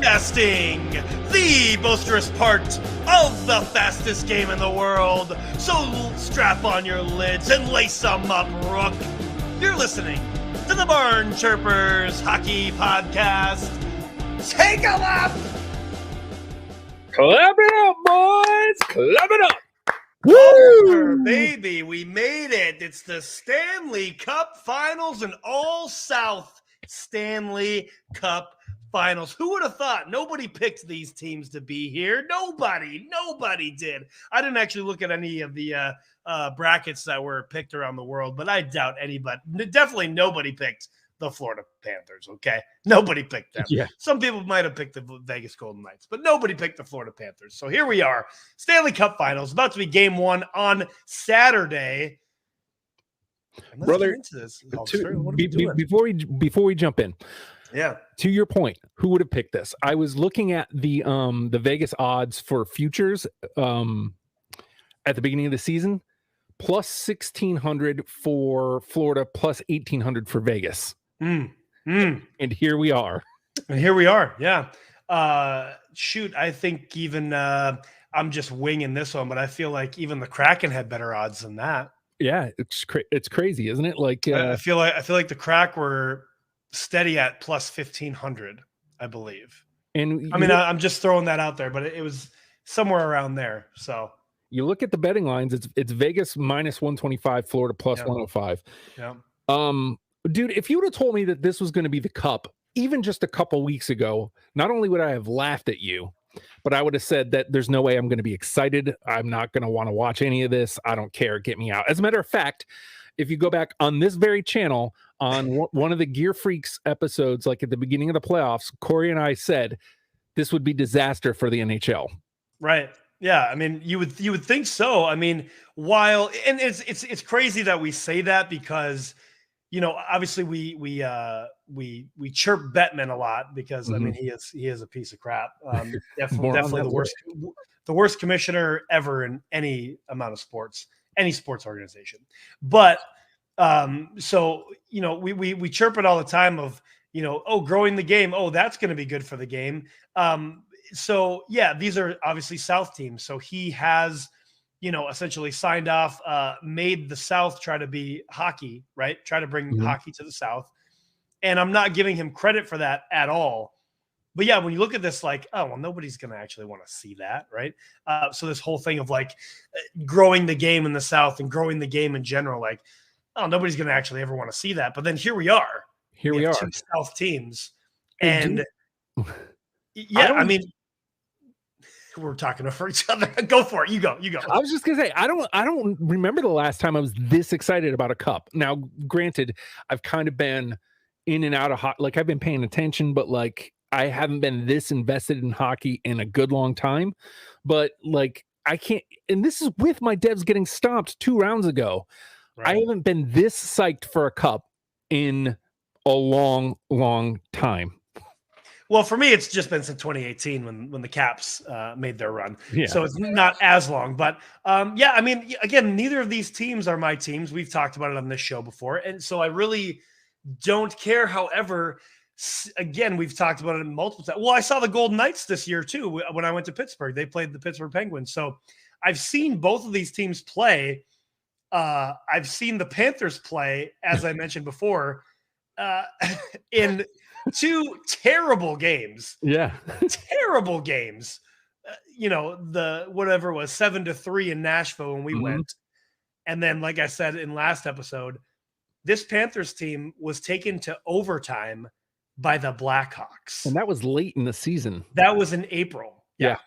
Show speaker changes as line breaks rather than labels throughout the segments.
Broadcasting, the boisterous part of the fastest game in the world. So strap on your lids and lace them up, Rook. You're listening to the BarnChirpers Hockey Podcast. Take a lap!
Clap it up, boys! Clap it up!
Woo! Baby, we made it. It's the Stanley Cup Finals and All-South Stanley Cup Finals. Who would have thought? Nobody picked these teams to be here. Nobody did. I didn't actually look at any of the brackets that were picked around the world, but I doubt anybody. Definitely nobody picked the Florida Panthers, okay? Nobody picked them.
Yeah.
Some people might have picked the Vegas Golden Knights, but nobody picked the Florida Panthers. So here we are, Stanley Cup Finals, about to be game one on Saturday. And let's
Brother,
get into this. What are we doing?
before we jump in,
Yeah.
to your point, who would have picked this? I was looking at the Vegas odds for futures at the beginning of the season, plus 1,600 for Florida, plus 1,800 for Vegas. And here we are.
Yeah. Shoot, I think even I'm just winging this one, but I feel like even the Kraken had better odds than that.
Yeah, it's crazy, isn't it? Like
I feel like the Crack were steady at plus 1,500, I believe.
And
I mean, I'm just throwing that out there, but it was somewhere around there. So
you look at the betting lines, it's Vegas minus 125, Florida plus 105.
Yeah.
Dude, if you would have told me that this was going to be the Cup, even just a couple weeks ago, not only would I have laughed at you, but I would have said that there's no way I'm going to be excited. I'm not going to want to watch any of this. I don't care. Get me out. As a matter of fact, if you go back on this very channel, on one of the Gear Freaks episodes, like at the beginning of the playoffs, Corey and I said this would be disaster for the NHL.
Right. Yeah. I mean, you would think so. I mean, and it's crazy that we say that because, you know, obviously we chirp Bettman a lot because I mean he is a piece of crap. Definitely the worst commissioner ever in any amount of sports, any sports organization. But so you know we chirp it all the time of, you know, growing the game. Oh, that's going to be good for the game. So yeah, these are obviously South teams. So he has, you know, essentially signed off, made the South try to be hockey, right? Try to bring hockey to the South. And I'm not giving him credit for that at all. But yeah, when you look at this, like, oh, well, nobody's going to actually want to see that, right? So this whole thing of like growing the game in the South and growing the game in general, like, oh, nobody's going to actually ever want to see that. But then here we are. We are. Two South teams. And yeah, I mean, we're talking over each other. Go for it. You go.
I was just gonna say, I don't remember the last time I was this excited about a cup. Now, granted, I've kind of been in and out of hockey. Like I've been paying attention, but like I haven't been this invested in hockey in a good long time. But like I can't, and this is with my Devs getting stomped 2 rounds ago. Right. I haven't been this psyched for a cup in a long time.
Well, for me, it's just been since 2018 when the Caps made their run.
Yeah.
So it's not as long. But, yeah, I mean, again, neither of these teams are my teams. We've talked about it on this show before. And so I really don't care. However, again, we've talked about it multiple times. Well, I saw the Golden Knights this year, too, when I went to Pittsburgh. They played the Pittsburgh Penguins. So I've seen both of these teams play. I've seen the Panthers play, as I mentioned before, in – 2 terrible games.
Yeah.
Terrible games. You know, the whatever it was 7-3 in Nashville when we went. And then, like I said in last episode, this Panthers team was taken to overtime by the Blackhawks.
And that was late in the season.
That was in April.
Yeah.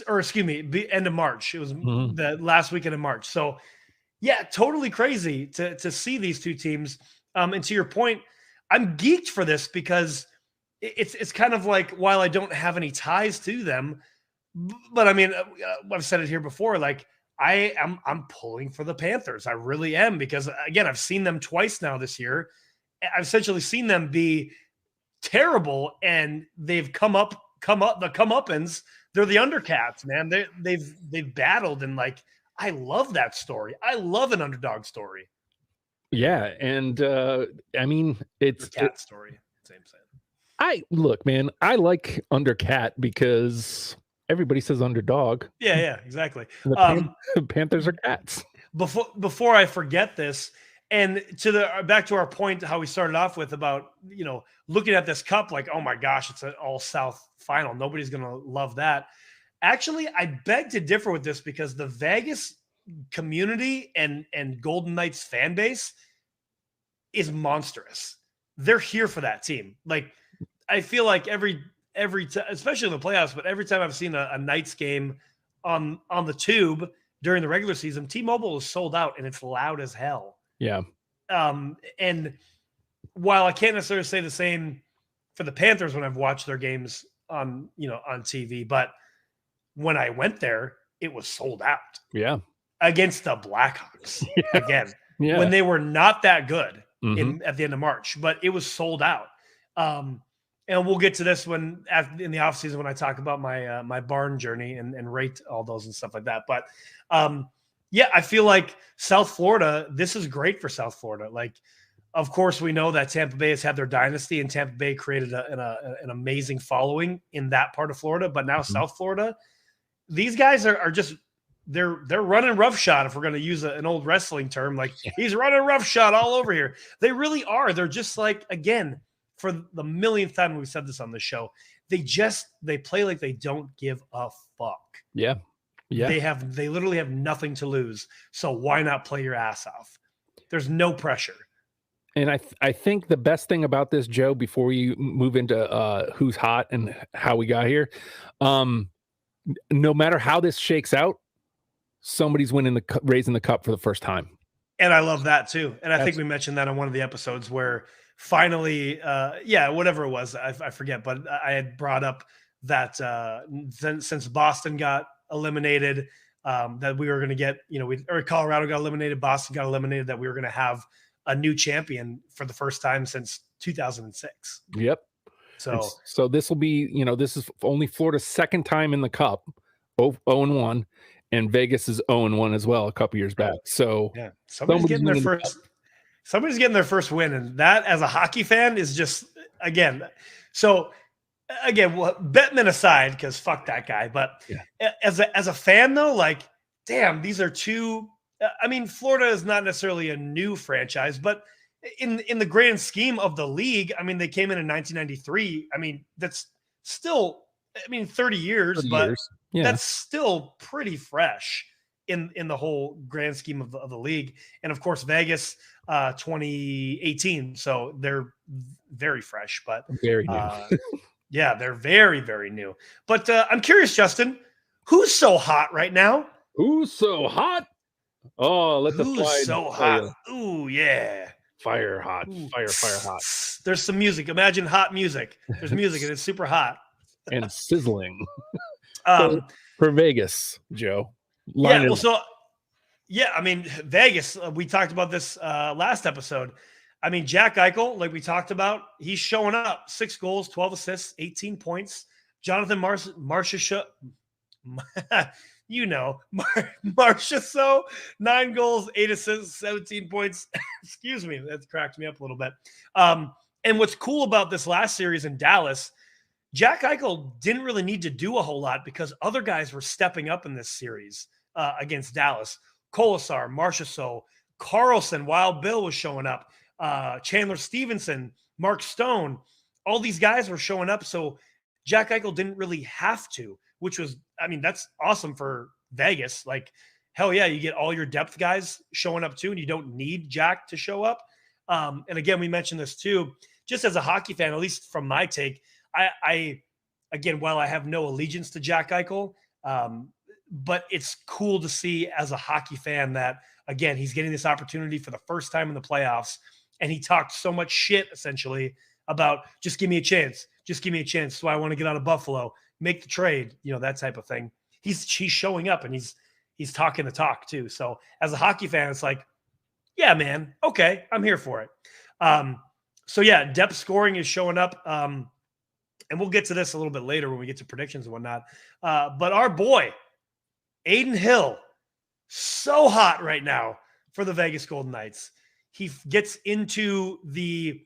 Or excuse me, end of March. It was the last weekend of March. So yeah, totally crazy to see these two teams. And to your point, I'm geeked for this because it's kind of like, while I don't have any ties to them, but I mean, I've said it here before, like I'm pulling for the Panthers. I really am, because again, I've seen them twice now this year. I've essentially seen them be terrible, and they've come up the comeuppance. They're the undercats, man. They've battled, and like, I love that story. I love an underdog story.
Yeah, and I mean, it's
a cat story. Same.
look, man, I like Undercat because everybody says underdog.
Yeah, exactly.
And the Panthers are cats.
Before I forget this, and to the back to our point, how we started off with about looking at this cup like, oh my gosh, it's an all South final. Nobody's gonna love that. Actually, I beg to differ with this because the Vegas community and Golden Knights fan base is monstrous. They're here for that team. Like, I feel like every time, especially in the playoffs, but every time I've seen a Knights game on the tube during the regular season, T-Mobile is sold out and it's loud as hell.
Yeah.
And while I can't necessarily say the same for the Panthers when I've watched their games on TV, but when I went there, it was sold out.
Yeah.
Against the Blackhawks again,
Yeah.
when they were not that good
Mhm.
at the end of March, but it was sold out. And we'll get to this in the offseason when I talk about my barn journey and rate all those and stuff like that. But yeah, I feel like South Florida, this is great for South Florida. Like, of course, we know that Tampa Bay has had their dynasty, and Tampa Bay created an amazing following in that part of Florida. But now South Florida, these guys are just they're running roughshod. If we're going to use an old wrestling term, like he's running roughshod all over here. They really are. They're just like, again, for the millionth time we said this on the show, they play like they don't give a fuck.
Yeah. Yeah.
They literally have nothing to lose. So why not play your ass off? There's no pressure.
And I think the best thing about this, Joe, before you move into who's hot and how we got here, no matter how this shakes out, somebody's raising the cup for the first time.
And I love that too. And I think we mentioned that on one of the episodes where finally, whatever it was, I forget, but I had brought up that since Boston got eliminated, that we were going to get, or Colorado got eliminated, Boston got eliminated, that we were going to have a new champion for the first time since 2006.
Yep. So this will be, this is only Florida's second time in the cup, 0-1, and Vegas is 0-1 as well a couple years back. So
yeah, somebody's getting their first win, and that, as a hockey fan, is just again. So again, Bettman aside, because fuck that guy, but as a fan though, like, damn, these are two. I mean, Florida is not necessarily a new franchise, but in the grand scheme of the league, I mean, they came in 1993. I mean, that's still, 30 years, but that's still pretty fresh in the whole grand scheme of the league. And of course, Vegas, 2018. So they're very fresh, but
very new.
Yeah, they're very, very new. But I'm curious, Justin, who's so hot right now?
Who's so hot? Oh,
who's so hot? Ooh, yeah.
Fire hot. Ooh. Fire hot.
There's some music. Imagine hot music. There's music and it's super hot.
And sizzling. For Vegas, Joe.
Vegas, we talked about this last episode. I mean, Jack Eichel, like we talked about, he's showing up. 6 goals, 12 assists, 18 points. Jonathan Marchessault, Marchessault, 9 goals, 8 assists, 17 points. Excuse me, that cracked me up a little bit. And what's cool about this last series in Dallas, Jack Eichel didn't really need to do a whole lot because other guys were stepping up in this series against Dallas. Colasar, Marchessault, Carlson, Wild Bill was showing up. Chandler Stevenson, Mark Stone, all these guys were showing up. So Jack Eichel didn't really have to, which was, that's awesome for Vegas. Like, hell yeah, you get all your depth guys showing up too, and you don't need Jack to show up. And again, we mentioned this too, just as a hockey fan, at least from my take, I again, while I have no allegiance to Jack Eichel, but it's cool to see as a hockey fan that, again, he's getting this opportunity for the first time in the playoffs. And he talked so much shit, essentially, about just give me a chance. Just give me a chance. So I want to get out of Buffalo, make the trade, that type of thing. He's showing up and he's talking the talk too. So as a hockey fan, it's like, yeah, man, okay, I'm here for it. So yeah, depth scoring is showing up. And we'll get to this a little bit later when we get to predictions and whatnot. But our boy, Adin Hill, so hot right now for the Vegas Golden Knights. He gets into the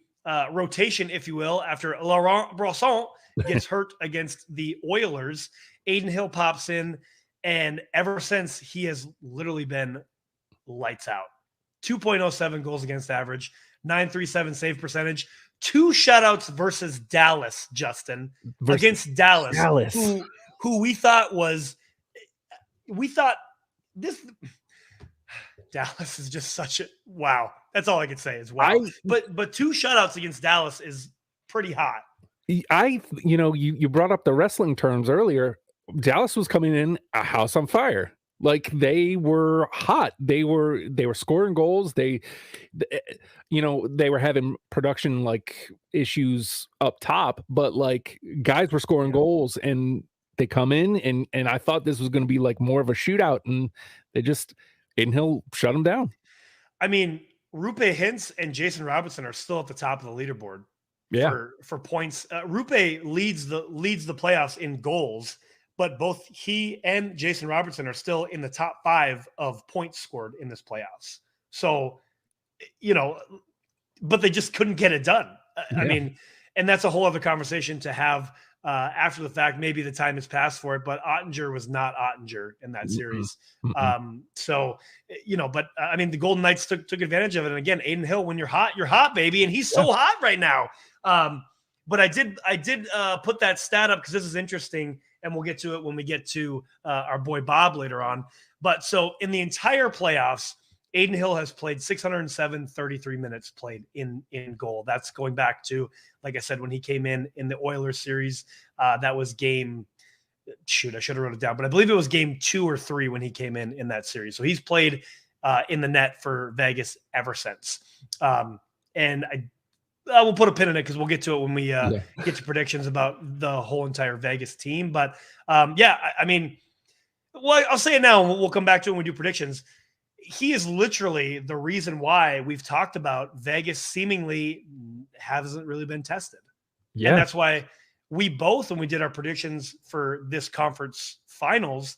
rotation, if you will, after Laurent Brosson gets hurt against the Oilers. Adin Hill pops in, and ever since, he has literally been lights out. 2.07 goals against average, 937 save percentage, 2 shutouts versus Dallas, Justin, against Dallas. Who we thought this Dallas is just such a wow. That's all I could say is wow. But 2 shutouts against Dallas is pretty hot.
You brought up the wrestling terms earlier. Dallas was coming in a house on fire. Like, they were hot. They were scoring goals. They were having production like issues up top, but like guys were scoring goals, and they come in and I thought this was going to be like more of a shootout, and they just Adin Hill shut them down.
I mean, Rupe Hintz and Jason Robertson are still at the top of the leaderboard for points. Rupe leads the playoffs in goals, but both he and Jason Robertson are still in the top 5 of points scored in this playoffs. So, but they just couldn't get it done. I mean, and that's a whole other conversation to have after the fact. Maybe the time has passed for it, but Ottinger was not Ottinger in that series. So, but I mean, the Golden Knights took advantage of it. And again, Adin Hill, when you're hot, baby. And he's so hot right now. But I did put that stat up because this is interesting, and we'll get to it when we get to our boy Bob later on. But so in the entire playoffs, Adin Hill has played 607, 33 minutes played in goal. That's going back to, like I said, when he came in the Oilers series. That was game, I should have wrote it down, but I believe it was game 2 or 3 when he came in that series. So he's played in the net for Vegas ever since. And I will put a pin in it because we'll get to it when we get to predictions about the whole entire Vegas team. But I mean, well, I'll say it now, and we'll come back to it when we do predictions. He is literally the reason why we've talked about Vegas seemingly hasn't really been tested. Yeah. And that's why we both, when we did our predictions for this conference finals,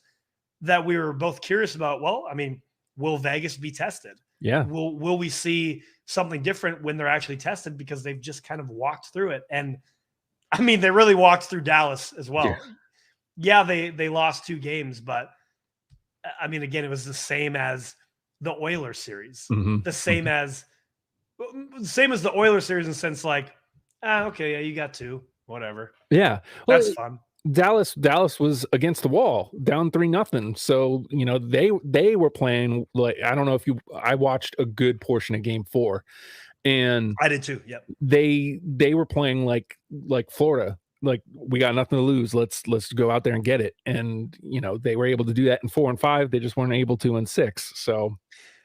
that we were both curious about, well, I mean, will Vegas be tested?
Yeah.
Will we see something different when they're actually tested, because they've just kind of walked through it? And I mean, they really walked through Dallas as well. Yeah, they lost 2 games, but I mean, again, it was the same as the Oilers series, the same as the Oilers series in the sense like, okay, yeah, you got 2, whatever.
Yeah.
Well, that's fun.
Dallas was against the wall, down 3-0. So, they were playing like, I don't know if I watched a good portion of game 4, and
I did too. Yep.
They were playing like Florida, like, we got nothing to lose. Let's go out there and get it. And, they were able to do that in 4 and 5. They just weren't able to in 6. So,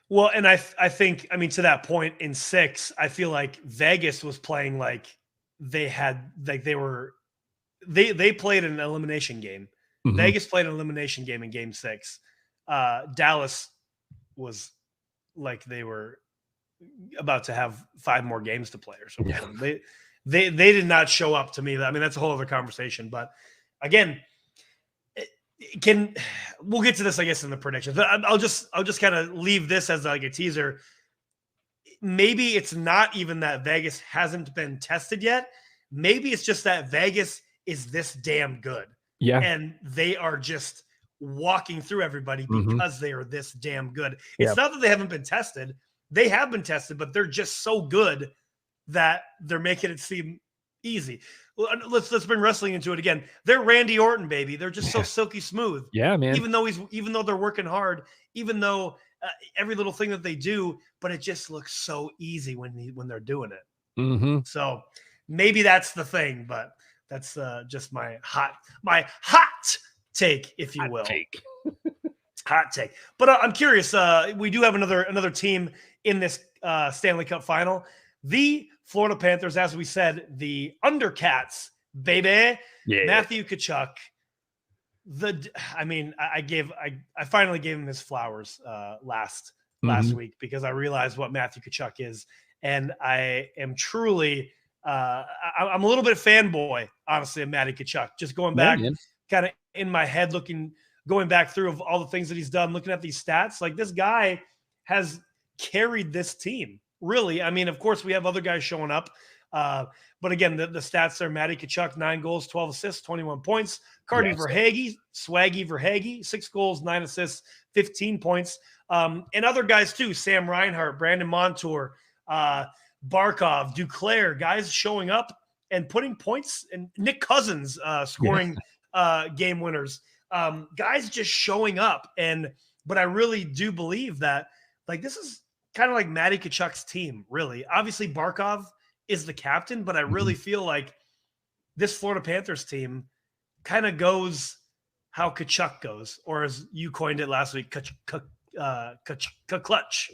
well, and I think, I mean, to that point in 6, I feel like Vegas was playing like they played an elimination game. Vegas played an elimination game in game 6. Dallas was like they were about to have 5 more games to play or something. Yeah. They did not show up to me. I mean, that's a whole other conversation. But again, we'll get to this, I guess, in the predictions. But I'll just kind of leave this as like a teaser. Maybe it's not even that Vegas hasn't been tested yet. Maybe it's just that Vegas is this damn good.
Yeah.
And they are just walking through everybody because they are this damn good. It's not that they haven't been tested. They have been tested, but they're just so good that they're making it seem easy. Let's bring wrestling into it again. They're Randy Orton, baby. They're just so silky smooth.
Yeah, man.
Even though they're working hard, even though every little thing that they do, but it just looks so easy when they're doing it. So maybe that's the thing, but that's just my hot take, if you will. Hot take. But I'm curious. We do have another team in this Stanley Cup final. The Florida Panthers, as we said, the Undercats, baby. Yeah. Matthew Tkachuk. I finally gave him his flowers last week, because I realized what Matthew Tkachuk is, and I am truly I'm a little bit fanboy, honestly, of Matty Tkachuk. Just going back, kind of in my head, going back through of all the things that he's done, looking at these stats, like, this guy has carried this team. Really, I mean, of course, we have other guys showing up, But again, the stats are Matty Tkachuk, 9 goals, 12 assists, 21 points. Cardi Verhaeghe, Swaggy Verhaeghe, 6 goals, 9 assists, 15 points. And other guys too, Sam Reinhart, Brandon Montour, Barkov, Duclair, guys showing up and putting points, and Nick Cousins scoring game winners. Guys just showing up. But I really do believe that, like, this is kind of like Matty Tkachuk's team, really. Obviously, Barkov is the captain, but I really feel like this Florida Panthers team kind of goes how Tkachuk goes, or as you coined it last week, clutch.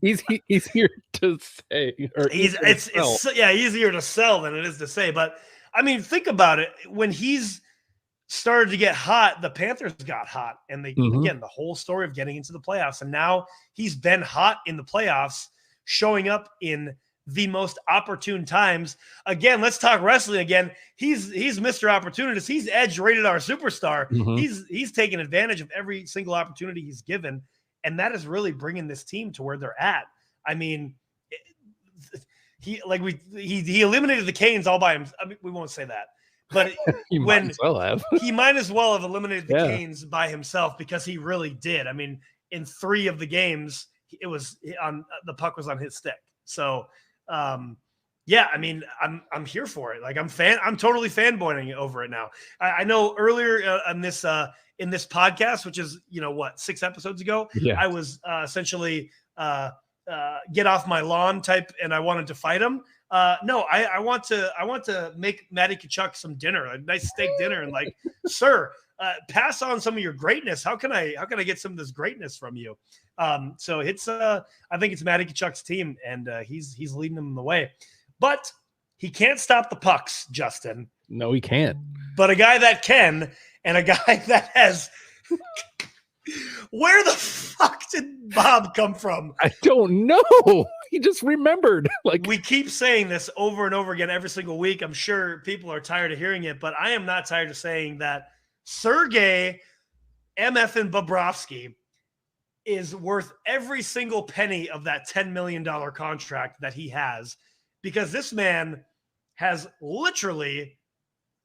He's easier to say. Or
it's easier to sell than it is to say. But I mean, think about it. When he's started to get hot, the Panthers got hot, and they again, the whole story of getting into the playoffs, and now he's been hot in the playoffs, showing up in the most opportune times. Again, let's talk wrestling again. He's Mr. Opportunist. He's Edge rated R superstar. He's taken advantage of every single opportunity he's given, and that is really bringing this team to where they're at. I mean, he eliminated the Canes all by himself. I mean, we won't say that. But he might as well have eliminated the Canes by himself, because he really did. I mean, in 3 of the games, it was on the puck was on his stick. So, I mean, I'm here for it. Like, I'm totally fanboying over it now. I know earlier in this podcast, which is 6 episodes ago, I was essentially get off my lawn type, and I wanted to fight him. No, I want to make Matty Tkachuk some dinner, a nice steak dinner, and like, sir, pass on some of your greatness. How can I get some of this greatness from you? So it's I think it's Matty Tkachuk's team, and he's leading them the way, but he can't stop the pucks, Justin.
No, he can't.
But a guy that can, and a guy that has. Where the fuck did Bob come from?
I don't know. He just remembered. Like,
we keep saying this over and over again every single week. I'm sure people are tired of hearing it, but I am not tired of saying that Sergei MF Bobrovsky is worth every single penny of that $10 million contract that he has, because this man has literally,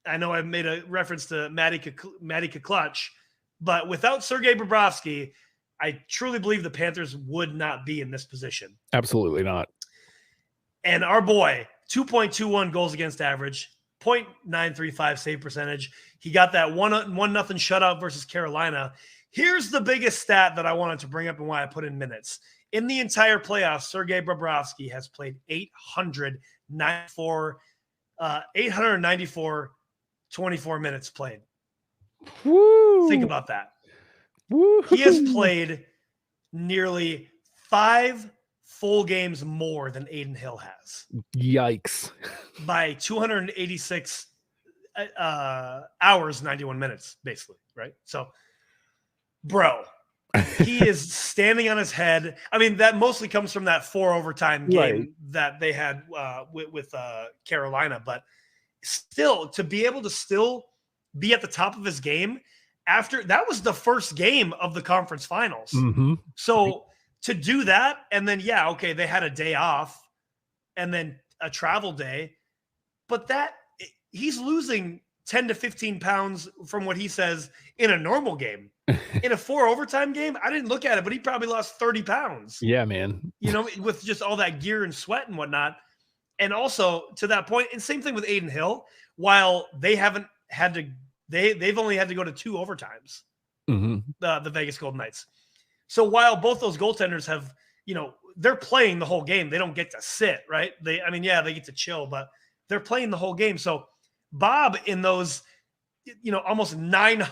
I know I've made a reference to Matty Tkachuk, but without Sergei Bobrovsky, I truly believe the Panthers would not be in this position.
Absolutely not.
And our boy, 2.21 goals against average, 0.935 save percentage. He got that 1-0 shutout versus Carolina. Here's the biggest stat that I wanted to bring up and why I put in minutes. In the entire playoffs, Sergei Bobrovsky has played 894 24 minutes played.
Woo.
Think about that.
Woo.
He has played nearly 5 full games more than Aiden Hill has.
Yikes.
By 286 hours, 91 minutes, basically, right? So, bro, he is standing on his head. I mean, that mostly comes from that 4 overtime game that they had with Carolina. But still, to be able to still be at the top of his game after that was the first game of the conference finals. So to do that, and then they had a day off and then a travel day, but that he's losing 10 to 15 pounds from what he says in a normal game. In a 4 overtime game, I didn't look at it, but he probably lost 30 pounds.
Yeah, man.
With just all that gear and sweat and whatnot. And also to that point, and same thing with Aiden Hill, while they haven't had to, they've only had to go to 2 overtimes, the Vegas Golden Knights. So while both those goaltenders have, they're playing the whole game, they don't get to sit, right? They get to chill, but they're playing the whole game. So Bob, in those, almost 9,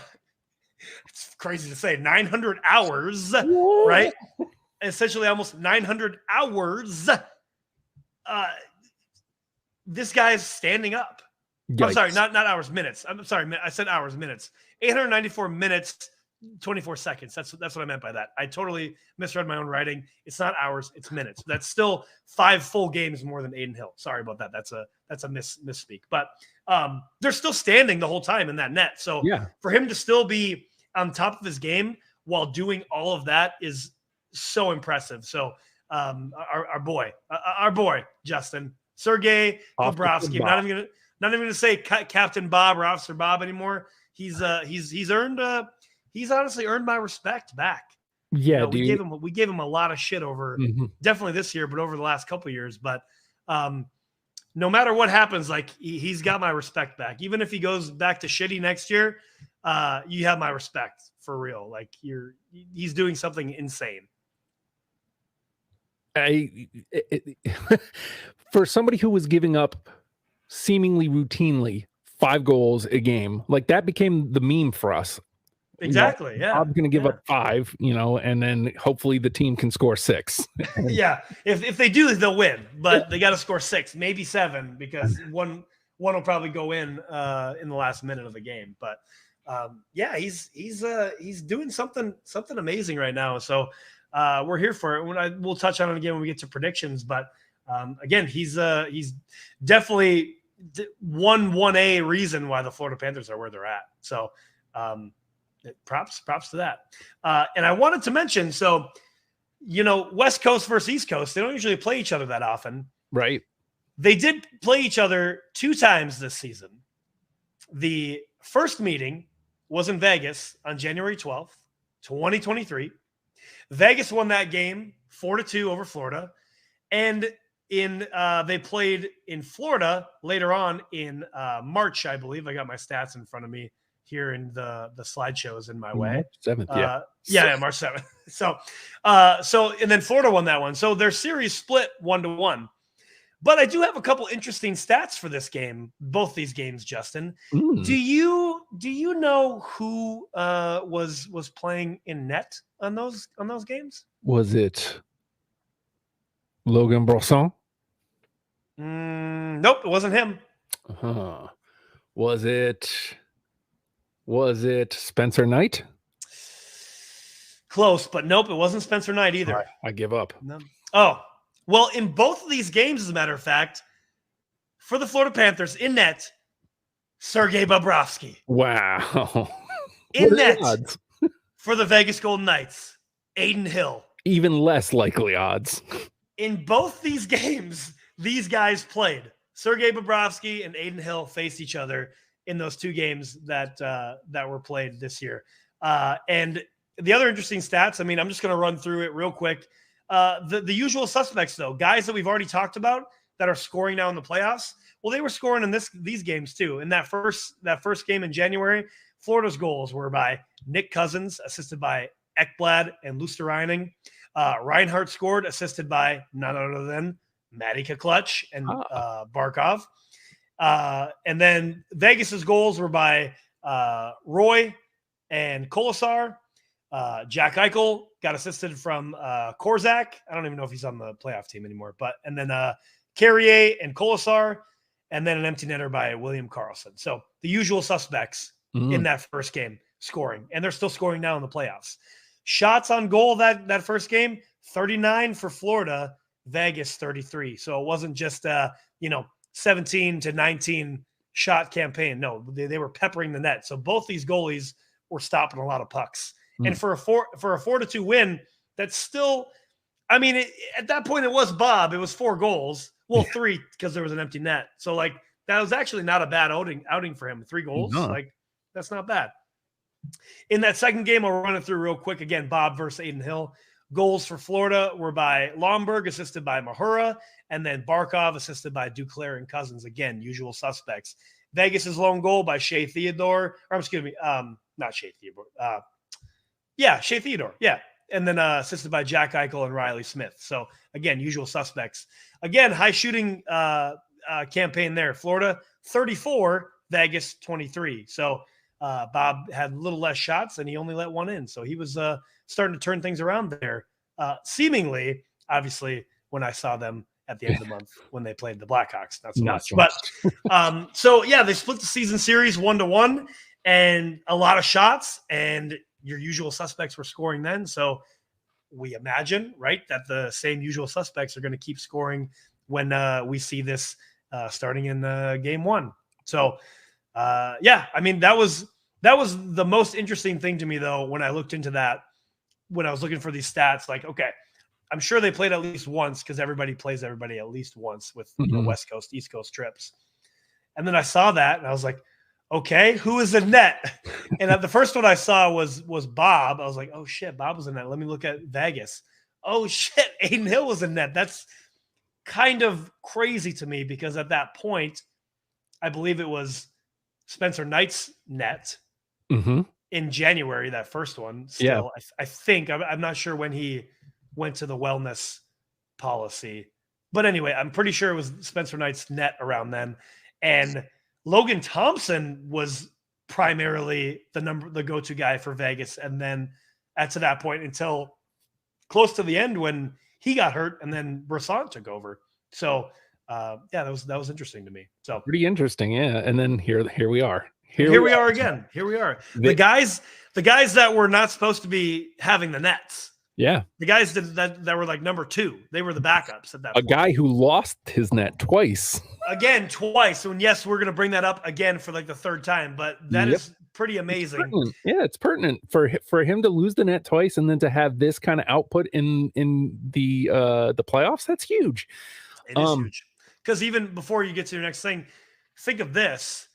it's crazy to say, 900 hours, right? Essentially almost 900 hours. This guy's standing up. Yikes. I'm sorry, not hours, minutes. I'm sorry, I said hours, minutes. 894 minutes, 24 seconds. That's what I meant by that. I totally misread my own writing. It's not hours, it's minutes. That's still 5 full games more than Aiden Hill. Sorry about that. That's a misspeak. But they're still standing the whole time in that net. So for him to still be on top of his game while doing all of that is so impressive. So our boy, Justin, Sergei
Officer
Bobrovsky.
Bob.
Not even gonna say Captain Bob or Officer Bob anymore. He's earned he's honestly earned my respect back.
Yeah,
We
dude.
gave him a lot of shit over definitely this year, but over the last couple of years. But no matter what happens, like he's got my respect back. Even if he goes back to shitty next year, you have my respect for real. Like he's doing something insane.
For somebody who was giving up seemingly routinely 5 goals a game, like that became the meme for us.
Exactly. Yeah.
I'm going to give up 5, and then hopefully the team can score 6.
Yeah. If they do, they'll win, but they got to score 6, maybe 7, because one will probably go in the last minute of the game. But yeah, he's doing something amazing right now. So we're here for it. We'll touch on it again when we get to predictions. But again, he's definitely 1A reason why the Florida Panthers are where they're at. So props to that. And I wanted to mention, so West Coast versus East Coast, they don't usually play each other that often.
Right.
They did play each other 2 times this season. The first meeting was in Vegas on January 12th, 2023. Vegas won that game 4-2 over Florida. And they played in Florida later on in March, I believe. I got my stats in front of me here in the slideshows in my way.
March 7th,
March 7th. So and then Florida won that one. So their series split 1-1. But I do have a couple interesting stats for this game, both these games, Justin. Do you know who was playing in net on those games?
Was it Logan Brosson?
Nope, it wasn't him.
Was it Spencer Knight?
Close, but nope, it wasn't Spencer Knight either.
Right, I give up.
No. Oh, well, in both of these games, as a matter of fact, for the Florida Panthers, in net, Sergei Bobrovsky.
Wow.
In net for the Vegas Golden Knights, Adin Hill.
Even less likely odds.
In both these games, these guys played. Sergei Bobrovsky and Adin Hill faced each other in those 2 games that were played this year. And the other interesting stats, I mean, I'm just going to run through it real quick. The usual suspects, though, guys that we've already talked about that are scoring now in the playoffs, well, they were scoring in these games too. In that first game in January, Florida's goals were by Nick Cousins, assisted by Ekblad and Luster-Reining. Reinhart scored, assisted by none other than Matty Kaklutch and Barkov. And then Vegas's goals were by Roy and Kolesar. Jack Eichel got assisted from Korzak. I don't even know if he's on the playoff team anymore. And then Carrier and Kolesar, and then an empty netter by William Karlsson. So the usual suspects in that first game scoring, and they're still scoring now in the playoffs. Shots on goal that first game, 39 for Florida, Vegas 33. So it wasn't just 17 to 19 shot campaign. No, they were peppering the net. So both these goalies were stopping a lot of pucks. And for a 4-2 win, that's still, I mean, at that point it was Bob. It was 4 goals. Well, 3 because there was an empty net. So like that was actually not a bad outing for him. 3 goals, like that's not bad. In that second game, I'll run it through real quick. Again, Bob versus Adin Hill. Goals for Florida were by Lomberg, assisted by Mahura, and then Barkov, assisted by Duclair and Cousins. Again, usual suspects. Vegas's lone goal by Shea Theodore. Or excuse me, not Shea Theodore. Shea Theodore. Yeah. And then assisted by Jack Eichel and Riley Smith. So again, usual suspects. Again, high shooting campaign there. Florida 34, Vegas 23. So Bob had a little less shots and he only let 1 in. So he was starting to turn things around there. Seemingly, obviously, when I saw them at the end of the month when they played the Blackhawks, not so much. But so yeah, they split the season series 1-1 and a lot of shots, and your usual suspects were scoring then. So we imagine, right, that the same usual suspects are going to keep scoring when we see this starting in game 1. So I mean, that was the most interesting thing to me, though, when I looked into that, when I was looking for these stats. Like, okay, I'm sure they played at least once because everybody plays everybody at least once with West Coast, East Coast trips. And then I saw that and I was like, okay, who is in net? And the first one I saw was Bob. I was like, oh shit, Bob was in net. Let me look at Vegas. Oh shit, Aiden Hill was in net. That's kind of crazy to me because at that point, I believe it was Spencer Knight's net in January, that first one. Still, I think, I'm not sure when he went to the wellness policy. But anyway, I'm pretty sure it was Spencer Knight's net around then. And Logan Thompson was primarily the go-to guy for Vegas. And then to that point until close to the end when he got hurt and then Brisson took over. So that was interesting to me. So
pretty interesting. Yeah. And then here we are.
Here we are again. Here we are. The guys that were not supposed to be having the nets.
Yeah.
The guys that were like number 2, they were the backups at that point.
A guy who lost his net twice.
Again, twice. And yes, we're going to bring that up again for like the third time, but that is pretty amazing.
It's pertinent for him to lose the net twice and then to have this kind of output in the playoffs. That's huge.
It is huge. Because even before you get to your next thing, think of this.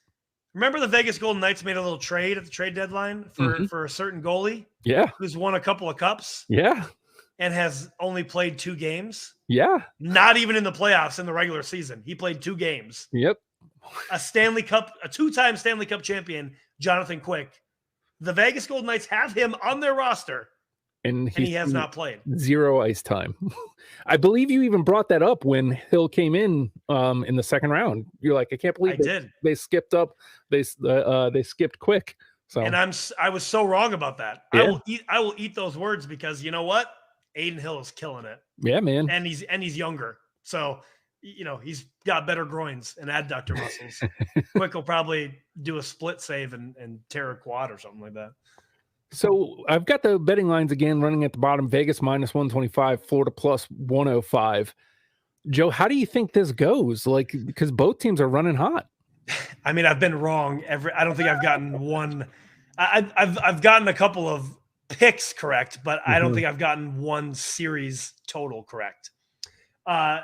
Remember the Vegas Golden Knights made a little trade at the trade deadline for a certain goalie?
Yeah.
Who's won a couple of cups?
Yeah.
And has only played 2 games?
Yeah.
Not even in the playoffs in the regular season. He played 2 games.
Yep.
A 2-time Stanley Cup champion, Jonathan Quick. The Vegas Golden Knights have him on their roster. And he has not played. 0
ice time. I believe you even brought that up when Hill came in the second round. You're like, I can't believe they skipped up. They skipped Quick. So
and I was so wrong about that.
Yeah.
I will eat those words because you know what? Aiden Hill is killing it.
Yeah, man.
And he's younger. So he's got better groins and adductor muscles. Quick will probably do a split save and tear a quad or something like that.
So I've got the betting lines again running at the bottom. Vegas minus 125, Florida plus 105. Joe, how do you think this goes? Like, because both teams are running hot.
I mean, I've been wrong. I don't think I've gotten one. I've gotten a couple of picks correct, but I don't think I've gotten one series total correct.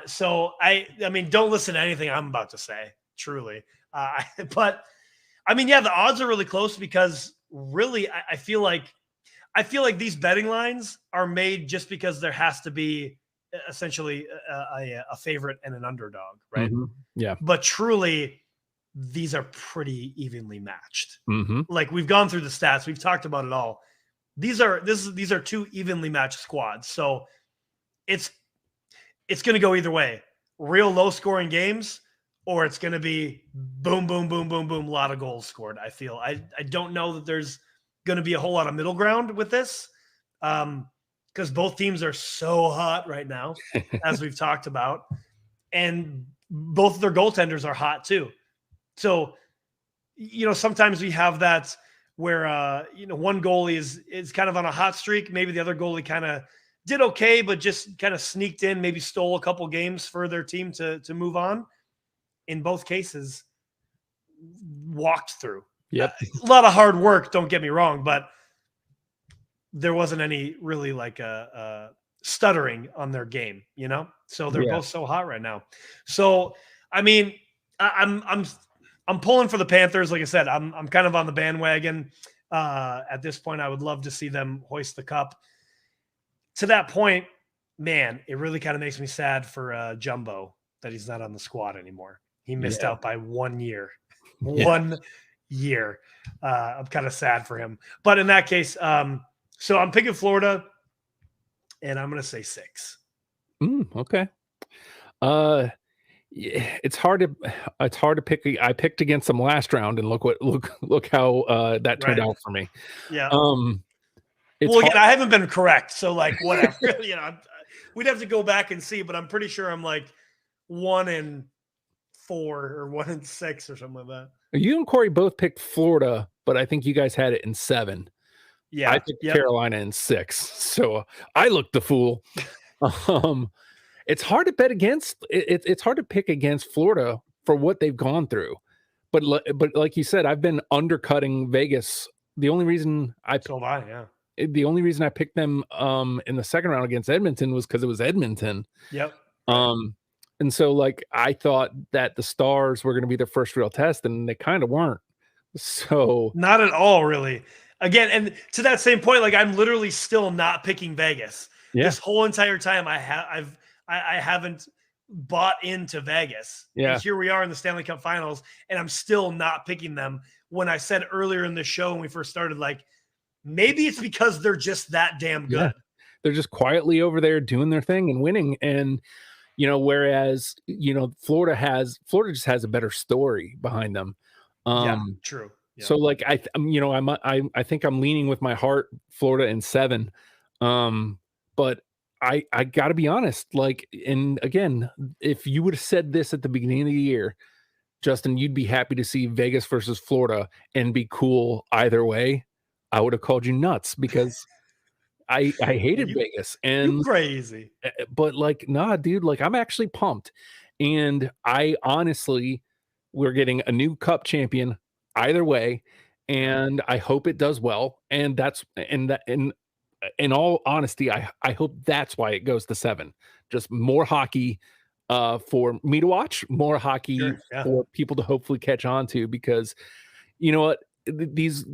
So I mean, don't listen to anything I'm about to say, truly. But I mean, yeah, the odds are really close because really, I feel like these betting lines are made just because there has to be essentially a favorite and an underdog, right?
Yeah.
But truly, these are pretty evenly matched. Like we've gone through the stats, we've talked about it all. These are 2 evenly matched squads, so it's going to go either way. Real low scoring games. Or it's going to be boom, boom, boom, boom, boom, a lot of goals scored, I feel. I don't know that there's going to be a whole lot of middle ground with this because both teams are so hot right now, as we've talked about. And both of their goaltenders are hot too. So, sometimes we have that where, one goalie is kind of on a hot streak. Maybe the other goalie kind of did okay, but just kind of sneaked in, maybe stole a couple games for their team to move on. In both cases, walked through.
Yep.
A lot of hard work, don't get me wrong, but there wasn't any really like stuttering on their game, So they're both so hot right now. So I mean, I'm pulling for the Panthers. Like I said, I'm kind of on the bandwagon. At this point, I would love to see them hoist the cup. To that point, man, it really kind of makes me sad for Jumbo that he's not on the squad anymore. He missed out by 1 year. 1 year. I'm kind of sad for him. But in that case, so I'm picking Florida, and I'm going to say 6.
Okay. It's hard to pick. I picked against them last round, and look how that turned out for me.
Yeah. Again, I haven't been correct, so like whatever. We'd have to go back and see, but I'm pretty sure I'm like 1-4 or 1-6 or something like that.
You and Corey both picked Florida, but I think you guys had it in 7.
Yeah,
I picked Carolina in 6, so I looked the fool. It's hard to bet against. It's hard to pick against Florida for what they've gone through, but like you said, I've been undercutting Vegas. The only reason I the only reason I picked them in the second round against Edmonton was because it was Edmonton.
Yep. Right.
And so like I thought that the Stars were going to be their first real test, and they kind of weren't. So
not at all, really. Again, and to that same point, like I'm literally still not picking Vegas.
Yeah.
This whole entire time I haven't bought into Vegas.
Yeah.
And here we are in the Stanley Cup Finals, and I'm still not picking them. When I said earlier in the show when we first started, like maybe it's because they're just that damn good.
Yeah. They're just quietly over there doing their thing and winning. And whereas Florida just has a better story behind them.
Yeah, true. Yeah.
So like I think I'm leaning with my heart Florida in 7. But I got to be honest, like, and again, if you would have said this at the beginning of the year, Justin, you'd be happy to see Vegas versus Florida and be cool either way, I would have called you nuts because I hated Vegas and
crazy.
But like, nah, dude, like I'm actually pumped. And I honestly, we're getting a new cup champion either way. And I hope it does well. And in all honesty, I hope that's why it goes to 7. Just more hockey for me to watch, more hockey for people to hopefully catch on to, because you know what, these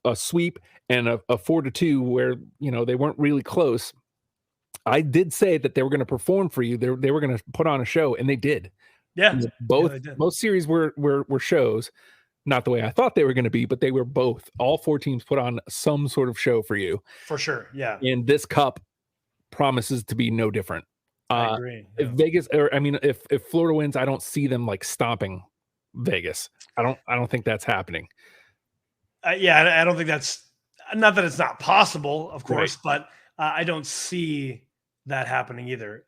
a sweep and a 4-2 where they weren't really close. I did say that they were going to perform for you. They were going to put on a show, and they did.
Yeah,
both series were shows. Not the way I thought they were going to be, but they were both. All 4 teams put on some sort of show for you.
For sure, yeah.
And this cup promises to be no different.
I agree.
If Vegas, or I mean, if Florida wins, I don't see them like stomping Vegas. I don't think that's happening.
I don't think that's, not that it's not possible, of course, but I don't see that happening either.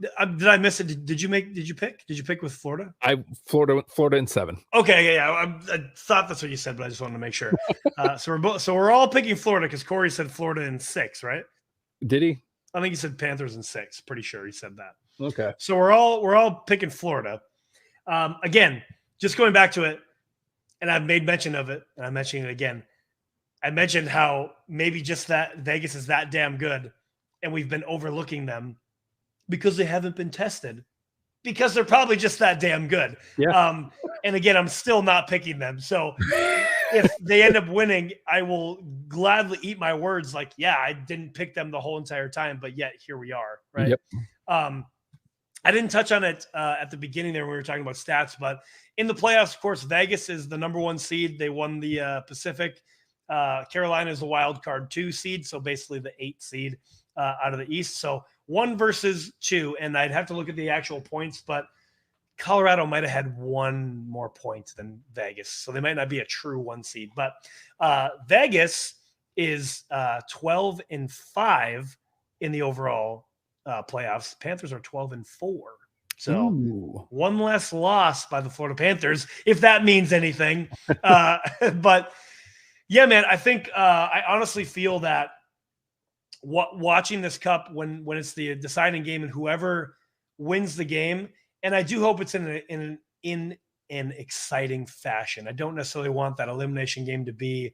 Did I miss it? Did you pick with Florida?
Florida in 7.
Okay, yeah. I thought that's what you said, but I just wanted to make sure. So we're all picking Florida because Corey said Florida in 6, right?
Did he?
I think he said Panthers in 6. Pretty sure he said that.
Okay.
So we're all picking Florida. Again, just going back to it, and I've made mention of it, and I'm mentioning it again. I mentioned how maybe just that Vegas is that damn good, and we've been overlooking them because they haven't been tested, because they're probably just that damn good.
Yeah.
And again, I'm still not picking them. So if they end up winning, I will gladly eat my words. Like, yeah, I didn't pick them the whole entire time, but yet here we are. Right.
Yep.
I didn't touch on it at the beginning there when we were talking about stats, but in the playoffs, of course, Vegas is the number 1 seed. They won the Pacific. Carolina is the wild card 2 seed. So basically the 8th seed out of the East. So 1 versus 2. And I'd have to look at the actual points, but Colorado might have had 1 more point than Vegas. So they might not be a true 1 seed, but Vegas is 12-5 in the overall playoffs. Panthers are 12-4. So
Ooh.
1 less loss by the Florida Panthers, if that means anything. But yeah, man, I think I honestly feel that watching this cup when it's the deciding game and whoever wins the game, and I do hope it's in an exciting fashion. I don't necessarily want that elimination game to be,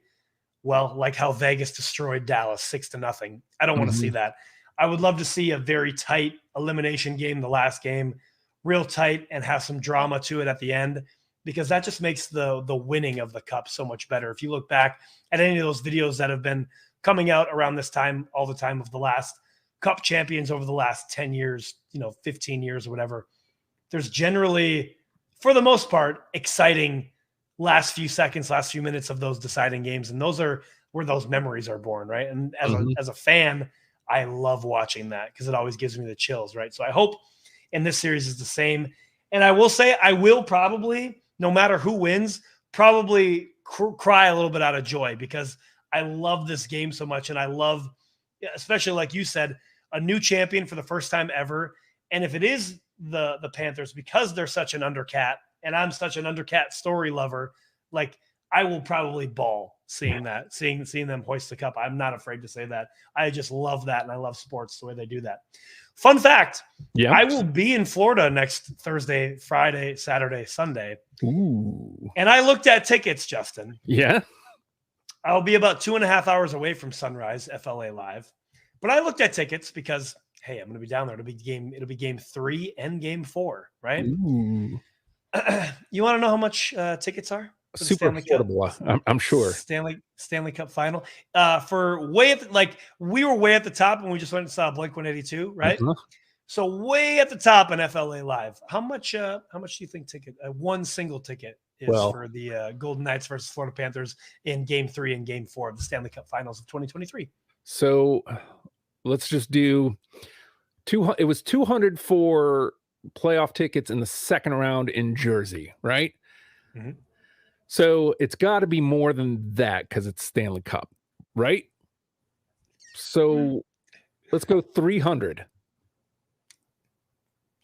well, like how Vegas destroyed Dallas 6-0. I don't want to see that. I would love to see a very tight elimination game, the last game, real tight, and have some drama to it at the end, because that just makes the winning of the cup so much better. If you look back at any of those videos that have been coming out around this time, all the time, of the last cup champions over the last 10 years, 15 years or whatever, there's generally, for the most part, exciting last few seconds, last few minutes of those deciding games. And those are where those memories are born, right? And as a fan, I love watching that because it always gives me the chills, right? So I hope in this series is the same. And I will say I will probably, no matter who wins, probably cry a little bit out of joy because I love this game so much. And I love, especially like you said, a new champion for the first time ever. And if it is the Panthers, because they're such an undercat, and I'm such an undercat story lover, like I will probably bawl seeing that, seeing them hoist the cup. I'm not afraid to say that. I just love that, and I love sports the way they do that. Fun fact: I will be in Florida next Thursday, Friday, Saturday, Sunday.
Ooh.
And I looked at tickets, Justin.
Yeah.
I'll be about 2.5 hours away from Sunrise FLA Live, but I looked at tickets because, hey, I'm going to be down there. It'll be game 3 and game 4, right?
Ooh.
You want to know how much tickets are for the
Super
Stanley Cup?
affordable, I'm sure.
Stanley Cup final. For way at we were way at the top when we just went and saw Blink 182, right?
Uh-huh.
So way at the top in FLA Live. How much do you think one single ticket is for the Golden Knights versus Florida Panthers in game 3 and game 4 of the Stanley Cup finals of 2023?
So let's just do it was 200 for playoff tickets in the second round in Jersey, right?
Mm-hmm.
So it's got to be more than that because it's Stanley Cup, right? So let's go 300.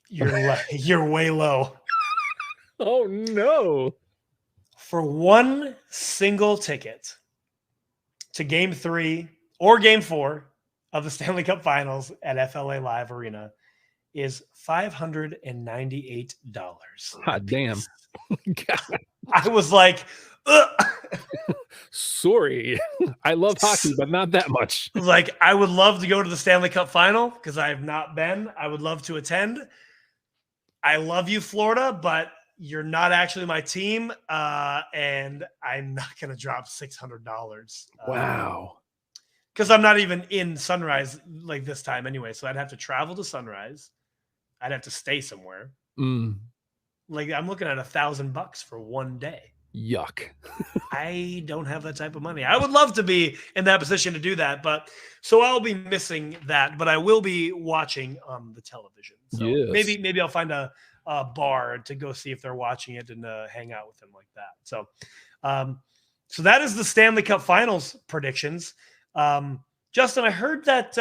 You're way low.
Oh no.
For one single ticket to game 3 or game 4 of the Stanley Cup finals at FLA Live Arena is $598.
God damn.
God. I was like, ugh.
Sorry. I love hockey, but not that much.
Like, I would love to go to the Stanley Cup final because I have not been. I would love to attend. I love you, Florida, but you're not actually my team. And I'm not going to drop $600.
Wow.
Because I'm not even in Sunrise like this time anyway. So I'd have to travel to Sunrise. I'd have to stay somewhere. Like, I'm looking at $1,000 for one day.
Yuck.
I don't have that type of money. I would love to be in that position to do that, but so I'll be missing that, but I will be watching on the television. So
yes.
maybe I'll find a bar to go see if they're watching it and hang out with them like that. So, so that is the Stanley Cup Finals predictions. Justin, I heard that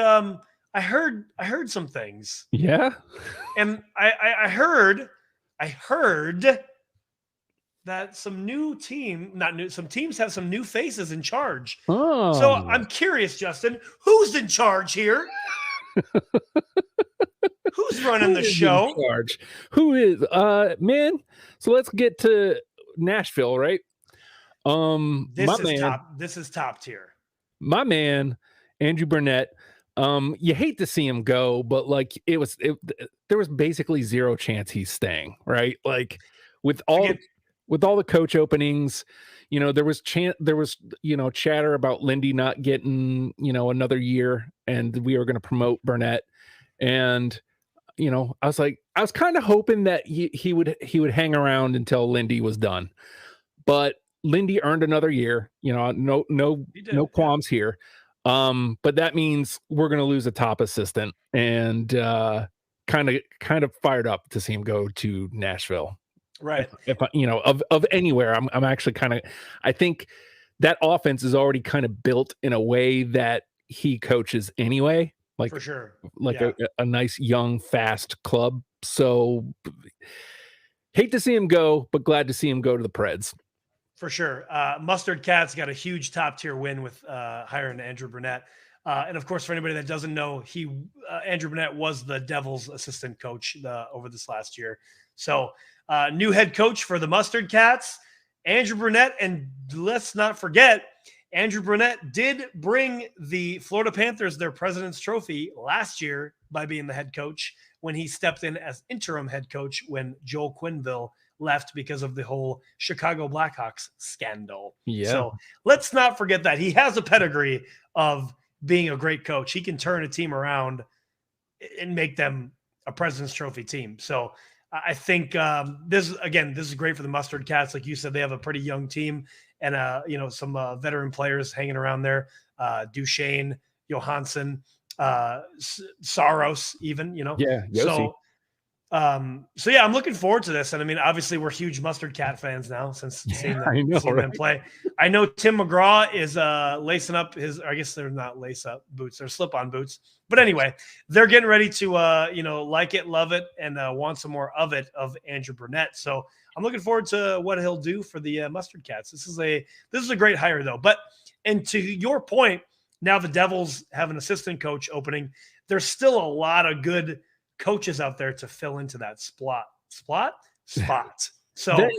I heard some things.
Yeah.
And I heard that some teams have some new faces in charge.
Oh.
So I'm curious, Justin, who's in charge here? Who's running the show?
In charge? Who is man? So let's get to Nashville, right?
This is top tier.
My man, Andrew Burnett. You hate to see him go, but like there was basically zero chance he's staying, right? Like with all the coach openings, there was chatter about Lindy not getting, another year, and we were going to promote Burnett. And, I was kind of hoping that he would hang around until Lindy was done, but Lindy earned another year, no qualms here. But that means we're going to lose a top assistant, and kind of fired up to see him go to Nashville.
Right.
If of anywhere, I'm actually I think that offense is already kind of built in a way that he coaches anyway. Like,
for sure.
Like a nice young fast club. So hate to see him go, but glad to see him go to the Preds.
For sure. Mustard Cats got a huge top tier win with hiring Andrew Burnett. And of course, for anybody that doesn't know, Andrew Burnett was the Devils assistant coach over this last year. So new head coach for the Mustard Cats, Andrew Burnett. And let's not forget, Andrew Burnett did bring the Florida Panthers their President's Trophy last year by being the head coach when he stepped in as interim head coach when Joel Quenneville left because of the whole Chicago Blackhawks scandal.
Yeah.
So let's not forget that he has a pedigree of being a great coach. He can turn a team around and make them a President's Trophy team. So I think this is great for the Mustard Cats. Like you said, they have a pretty young team and some veteran players hanging around there. Duchesne, Johansson, Saros, even.
Yeah. Yossi.
So yeah, I'm looking forward to this. And I mean, obviously we're huge Mustard Cat fans now since seeing them play. I know Tim McGraw is lacing up I guess they're not lace up boots, they're slip-on boots. But anyway, they're getting ready to like it, love it, and want some more of Andrew Burnett. So I'm looking forward to what he'll do for the Mustard Cats. This is a great hire though. And to your point, now the Devils have an assistant coach opening. There's still a lot of good coaches out there to fill into that spot. So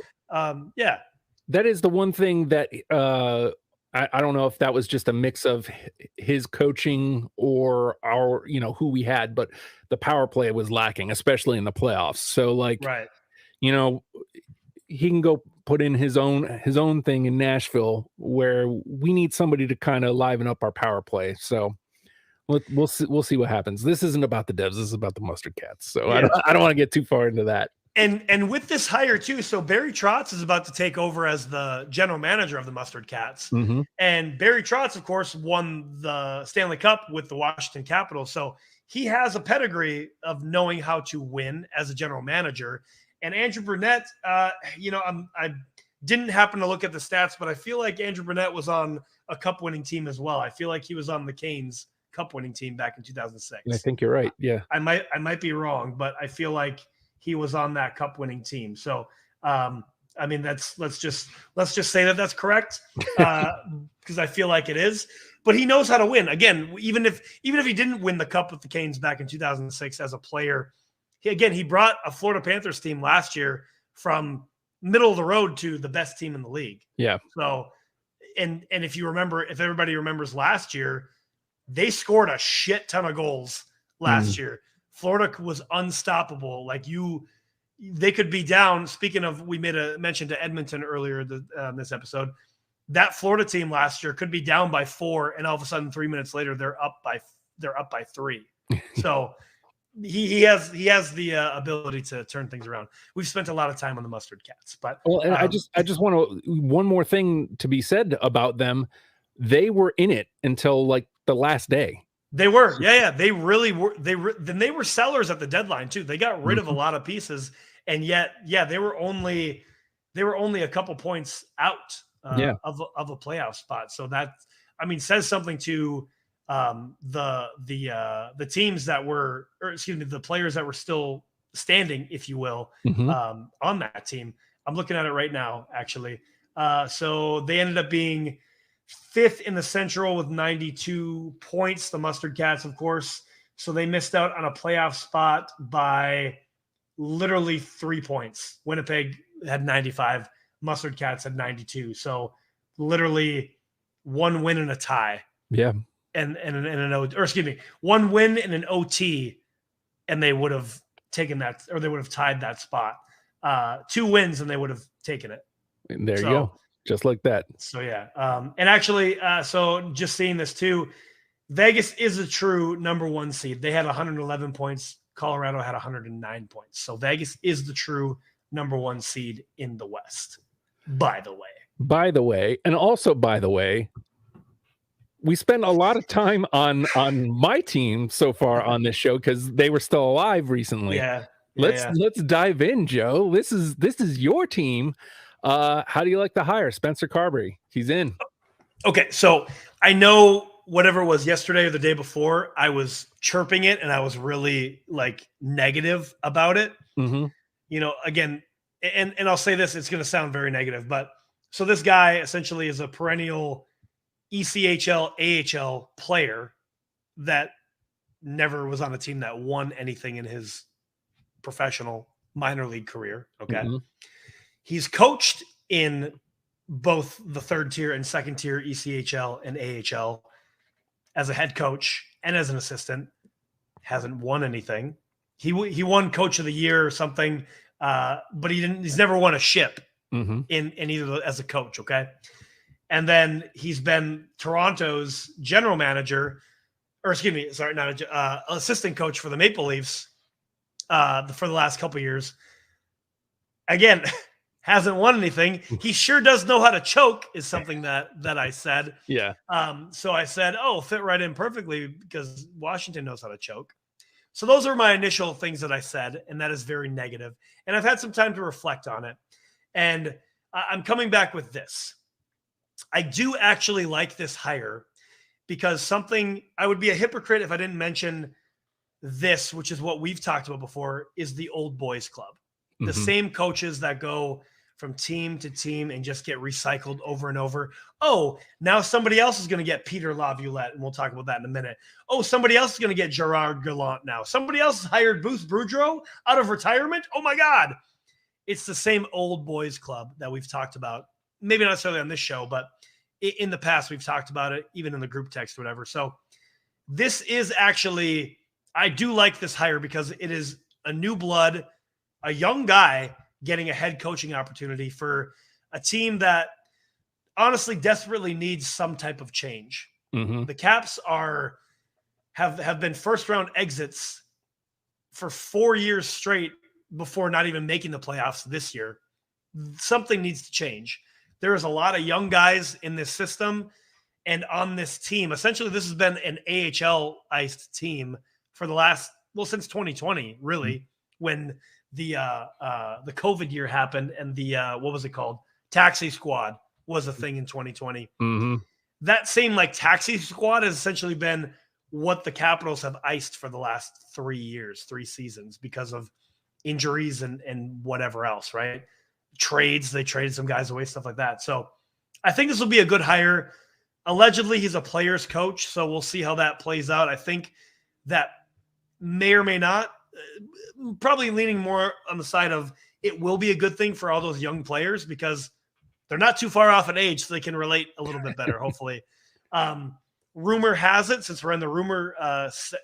that is the one thing that I don't know if that was just a mix of his coaching or our, who we had, but the power play was lacking, especially in the playoffs. So like,
Right.
He can go put in his own thing in Nashville, where we need somebody to kind of liven up our power play. So we'll see what happens. This isn't about the Devs. This is about the Mustard Cats. So yeah. I don't want to get too far into that.
And with this hire too, so Barry Trotz is about to take over as the general manager of the Mustard Cats.
Mm-hmm.
And Barry Trotz, of course, won the Stanley Cup with the Washington Capitals. So he has a pedigree of knowing how to win as a general manager. And Andrew Brunette, I didn't happen to look at the stats, but I feel like Andrew Brunette was on a cup-winning team as well. I feel like he was on the Canes cup-winning team back in 2006.
I think you're right. Yeah,
I might be wrong, but I feel like he was on that cup-winning team. So, I mean, let's just say that that's correct, because I feel like it is. But he knows how to win. Again, even if he didn't win the cup with the Canes back in 2006 as a player. He brought a Florida Panthers team last year from middle of the road to the best team in the league.
Yeah.
So, and if everybody remembers last year, they scored a shit ton of goals last year. Florida was unstoppable. Like they could be down. Speaking of, we made a mention to Edmonton earlier this episode. That Florida team last year could be down by 4, and all of a sudden 3 minutes later they're up by 3. So. He has the ability to turn things around. We've spent a lot of time on the Mustard Cats, but
and I just want one more thing to be said about them. They were in it until like the last day.
They were, yeah. They really were. They were sellers at the deadline too. They got rid of a lot of pieces, and yet, they were only a couple points out of a playoff spot. So that, says something to. The teams that were, the players that were still standing, if you will, on that team. I'm looking at it right now, actually. So they ended up being 5th in the Central with 92 points. The Mustard Cats, of course. So they missed out on a playoff spot by literally 3 points. Winnipeg had 95. Mustard Cats had 92. So literally 1 win and a tie.
Yeah.
And one win and an OT, and they would have taken that, or they would have tied that spot. 2 wins and they would have taken it.
And there you go, just like that.
So yeah, and actually, so just seeing this too, Vegas is a true number 1 seed. They had 111 points. Colorado had 109 points. So Vegas is the true number 1 seed in the West. By the way, and also by the way. We spent a lot of time on my team so far on this show because they were still alive recently. Let's dive in, Joe. This is your team. How do you like the hire, Spencer Carberry? He's in. Okay, so I know whatever it was yesterday or the day before, I was chirping it and I was really like negative about it. Again, and I'll say this, it's going to sound very negative, but so this guy essentially is a perennial ECHL, AHL player that never was on a team that won anything in his professional minor league career. Okay. He's coached in both the 3rd tier and 2nd tier ECHL and AHL as a head coach and as an assistant. Hasn't won anything. He won coach of the year or something, but he's never won a ship in either as a coach. Okay. And then he's been Toronto's general manager, assistant coach for the Maple Leafs for the last couple of years. Again, hasn't won anything. He sure does know how to choke, is something that I said.
Yeah.
So I said, fit right in perfectly because Washington knows how to choke. So those are my initial things that I said, and that is very negative. And I've had some time to reflect on it. And I'm coming back with this. I do actually like this hire because I would be a hypocrite if I didn't mention this, which is what we've talked about before, is the old boys club. The same coaches that go from team to team and just get recycled over and over. Oh, now somebody else is going to get Peter Laviolette, and we'll talk about that in a minute. Oh, somebody else is going to get Gerard Gallant now. Somebody else has hired Bruce Boudreau out of retirement. Oh my God. It's the same old boys club that we've talked about. Maybe not necessarily on this show, but in the past, we've talked about it, even in the group text or whatever. So this is actually, I do like this hire because it is a new blood, a young guy getting a head coaching opportunity for a team that honestly desperately needs some type of change.
Mm-hmm.
The Caps have been first round exits for 4 years straight before not even making the playoffs this year. Something needs to change. There is a lot of young guys in this system and on this team. Essentially, this has been an AHL-iced team for the last, since 2020, really, when the COVID year happened and the what was it called? Taxi Squad was a thing in 2020.
Mm-hmm.
That same taxi squad has essentially been what the Capitals have iced for the last 3 seasons because of injuries and whatever else, right? Trades, they traded some guys away, stuff like that. So I think this will be a good hire. Allegedly, he's a player's coach, so we'll see how that plays out. I think that may or may not, probably leaning more on the side of it will be a good thing for all those young players because they're not too far off in age, so they can relate a little bit better, hopefully. Rumor has it, since we're in the rumor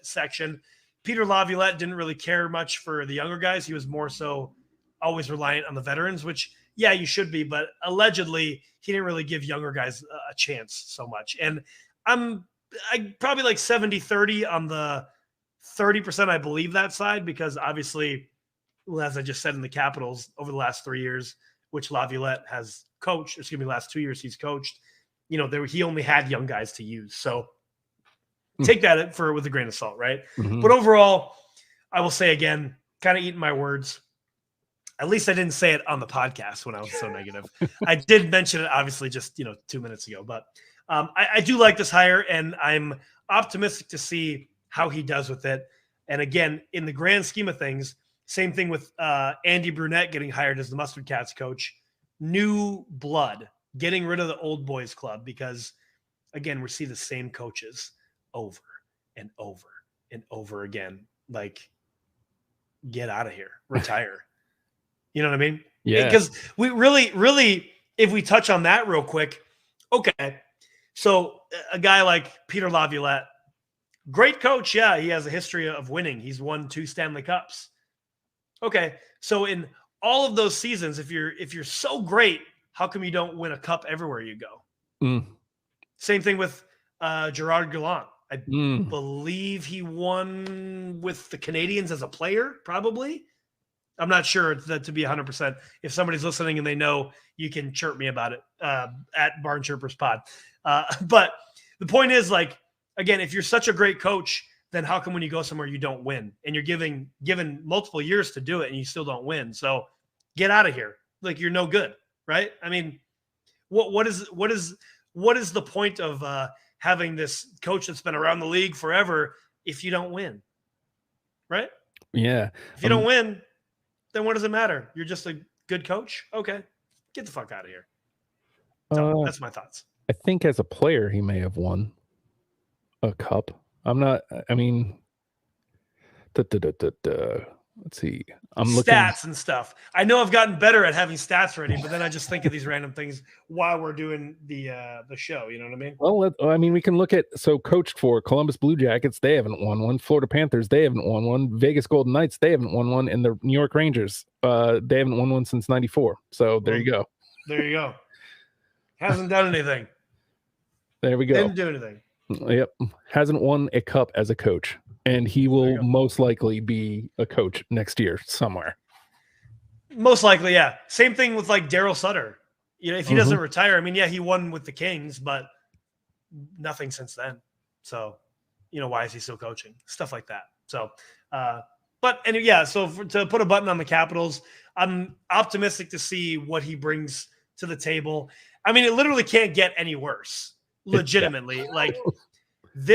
section, Peter Laviolette didn't really care much for the younger guys. He was more so always reliant on the veterans, which, yeah, you should be, but allegedly he didn't really give younger guys a chance so much. And I probably like 70-30 on the 30% I believe that side, because obviously, as I just said, in the Capitals over the last 3 years, which Laviolette has coached, last 2 years he's coached, he only had young guys to use. So take that with a grain of salt, right?
Mm-hmm.
But overall, I will say again, kind of eating my words. At least I didn't say it on the podcast when I was so negative. I did mention it, obviously, just 2 minutes ago. But I do like this hire, and I'm optimistic to see how he does with it. And again, in the grand scheme of things, same thing with Andy Brunette getting hired as the Mustard Cats coach. New blood, getting rid of the old boys club, because, again, we see the same coaches over and over and over again. Like, get out of here, retire. You know what I mean?
Yeah.
Because we really, if we touch on that real quick, okay. So a guy like Peter Laviolette, great coach. Yeah, he has a history of winning. He's won 2 Stanley Cups. Okay, so in all of those seasons, if you're so great, how come you don't win a cup everywhere you go? Same thing with Gerard Gallant. I believe he won with the Canadians as a player, probably. I'm not sure that to be 100%. If somebody's listening and they know, you can chirp me about it at BarnChirpers pod. But the point is, again, if you're such a great coach, then how come when you go somewhere you don't win? And you're given multiple years to do it and you still don't win. So get out of here. You're no good, right? I mean, what is the point of having this coach that's been around the league forever if you don't win? Right?
Yeah.
If you don't win, then what does it matter? You're just a good coach? Okay. Get the fuck out of here. So that's my thoughts.
I think as a player, he may have won a cup. Let's see. I'm looking
stats and stuff. I know I've gotten better at having stats ready, but then I just think of these random things while we're doing the show. You know what I mean?
Well, we can look at, coached for Columbus Blue Jackets, they haven't won one. Florida Panthers, they haven't won one. Vegas Golden Knights, they haven't won one. And the New York Rangers, they haven't won one since '94. So there you go.
There you go. Hasn't done anything.
There we go.
Didn't do anything.
Yep. Hasn't won a cup as a coach. And he will most likely be a coach next year somewhere.
Most likely, yeah. Same thing with Daryl Sutter. If he doesn't retire, he won with the Kings, but nothing since then. So, why is he still coaching? Stuff like that. So, to put a button on the Capitals, I'm optimistic to see what he brings to the table. It literally can't get any worse. Legitimately,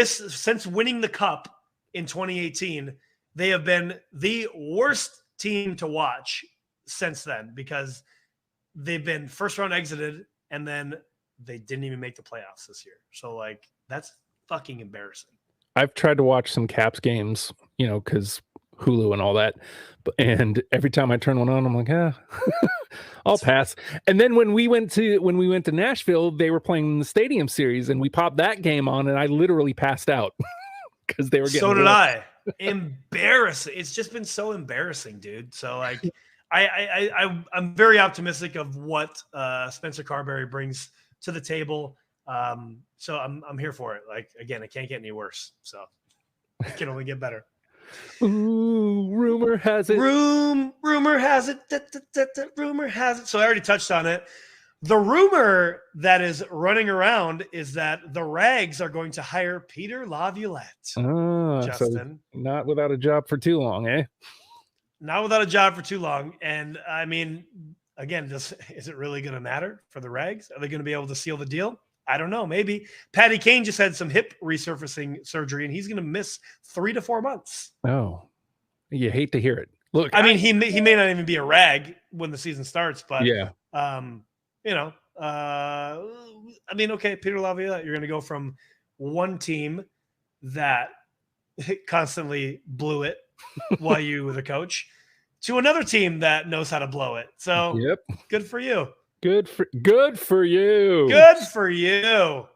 since winning the Cup in 2018, they have been the worst team to watch since then, because they've been first round exited and then they didn't even make the playoffs this year. So that's fucking embarrassing.
I've tried to watch some Caps games, because Hulu and all that. And every time I turn one on, I'm like, I'll pass. And then when we went to Nashville, they were playing the Stadium Series, and we popped that game on, and I literally passed out because they were getting.
So did I. Embarrassing. It's just been so embarrassing, dude. So like, I'm very optimistic of what Spencer Carberry brings to the table. So I'm here for it. Like, again, it can't get any worse. So it can only get better.
Ooh, rumor has it.
Rumor has it. Rumor has it. So I already touched on it. The rumor that is running around is that the Rags are going to hire Peter Laviolette.
Justin. So not without a job for too long, eh?
Not without a job for too long. And I mean, again, is it really going to matter for the Rags? Are they going to be able to seal the deal? I don't know. Maybe. Patty Kane just had some hip resurfacing surgery, and he's going to miss 3 to 4 months.
Oh, you hate to hear it. Look,
I mean, he may not even be a Rag when the season starts, but
yeah.
You know, I mean, okay, Peter Laviolette, you're going to go from one team that constantly blew it while you were the coach to another team that knows how to blow it. So Good for you.
Good for you.
Good for you.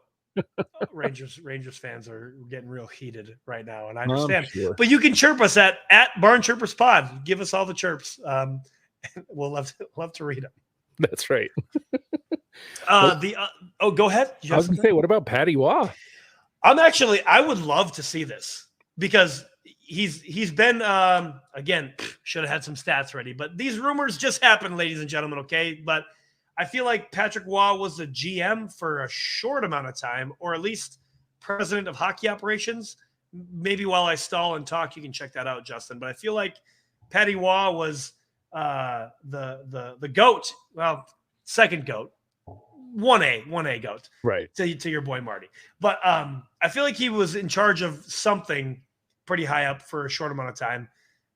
Rangers fans are getting real heated right now, and I understand.
Sure.
But you can chirp us at BarnChirpers Pod. Give us all the chirps. We'll love to read them.
That's right.
Go ahead.
I was going to say, what about Patty Waugh?
I would love to see this because he's been again, should have had some stats ready, but these rumors just happened, ladies and gentlemen. Okay. But I feel like Patrick Waugh was the GM for a short amount of time, or at least president of hockey operations. Maybe while I stall and talk, you can check that out, Justin. But I feel like Patty Waugh was the GOAT. Well, second GOAT, 1A GOAT,
right?
To your boy Marty. But I feel like he was in charge of something pretty high up for a short amount of time.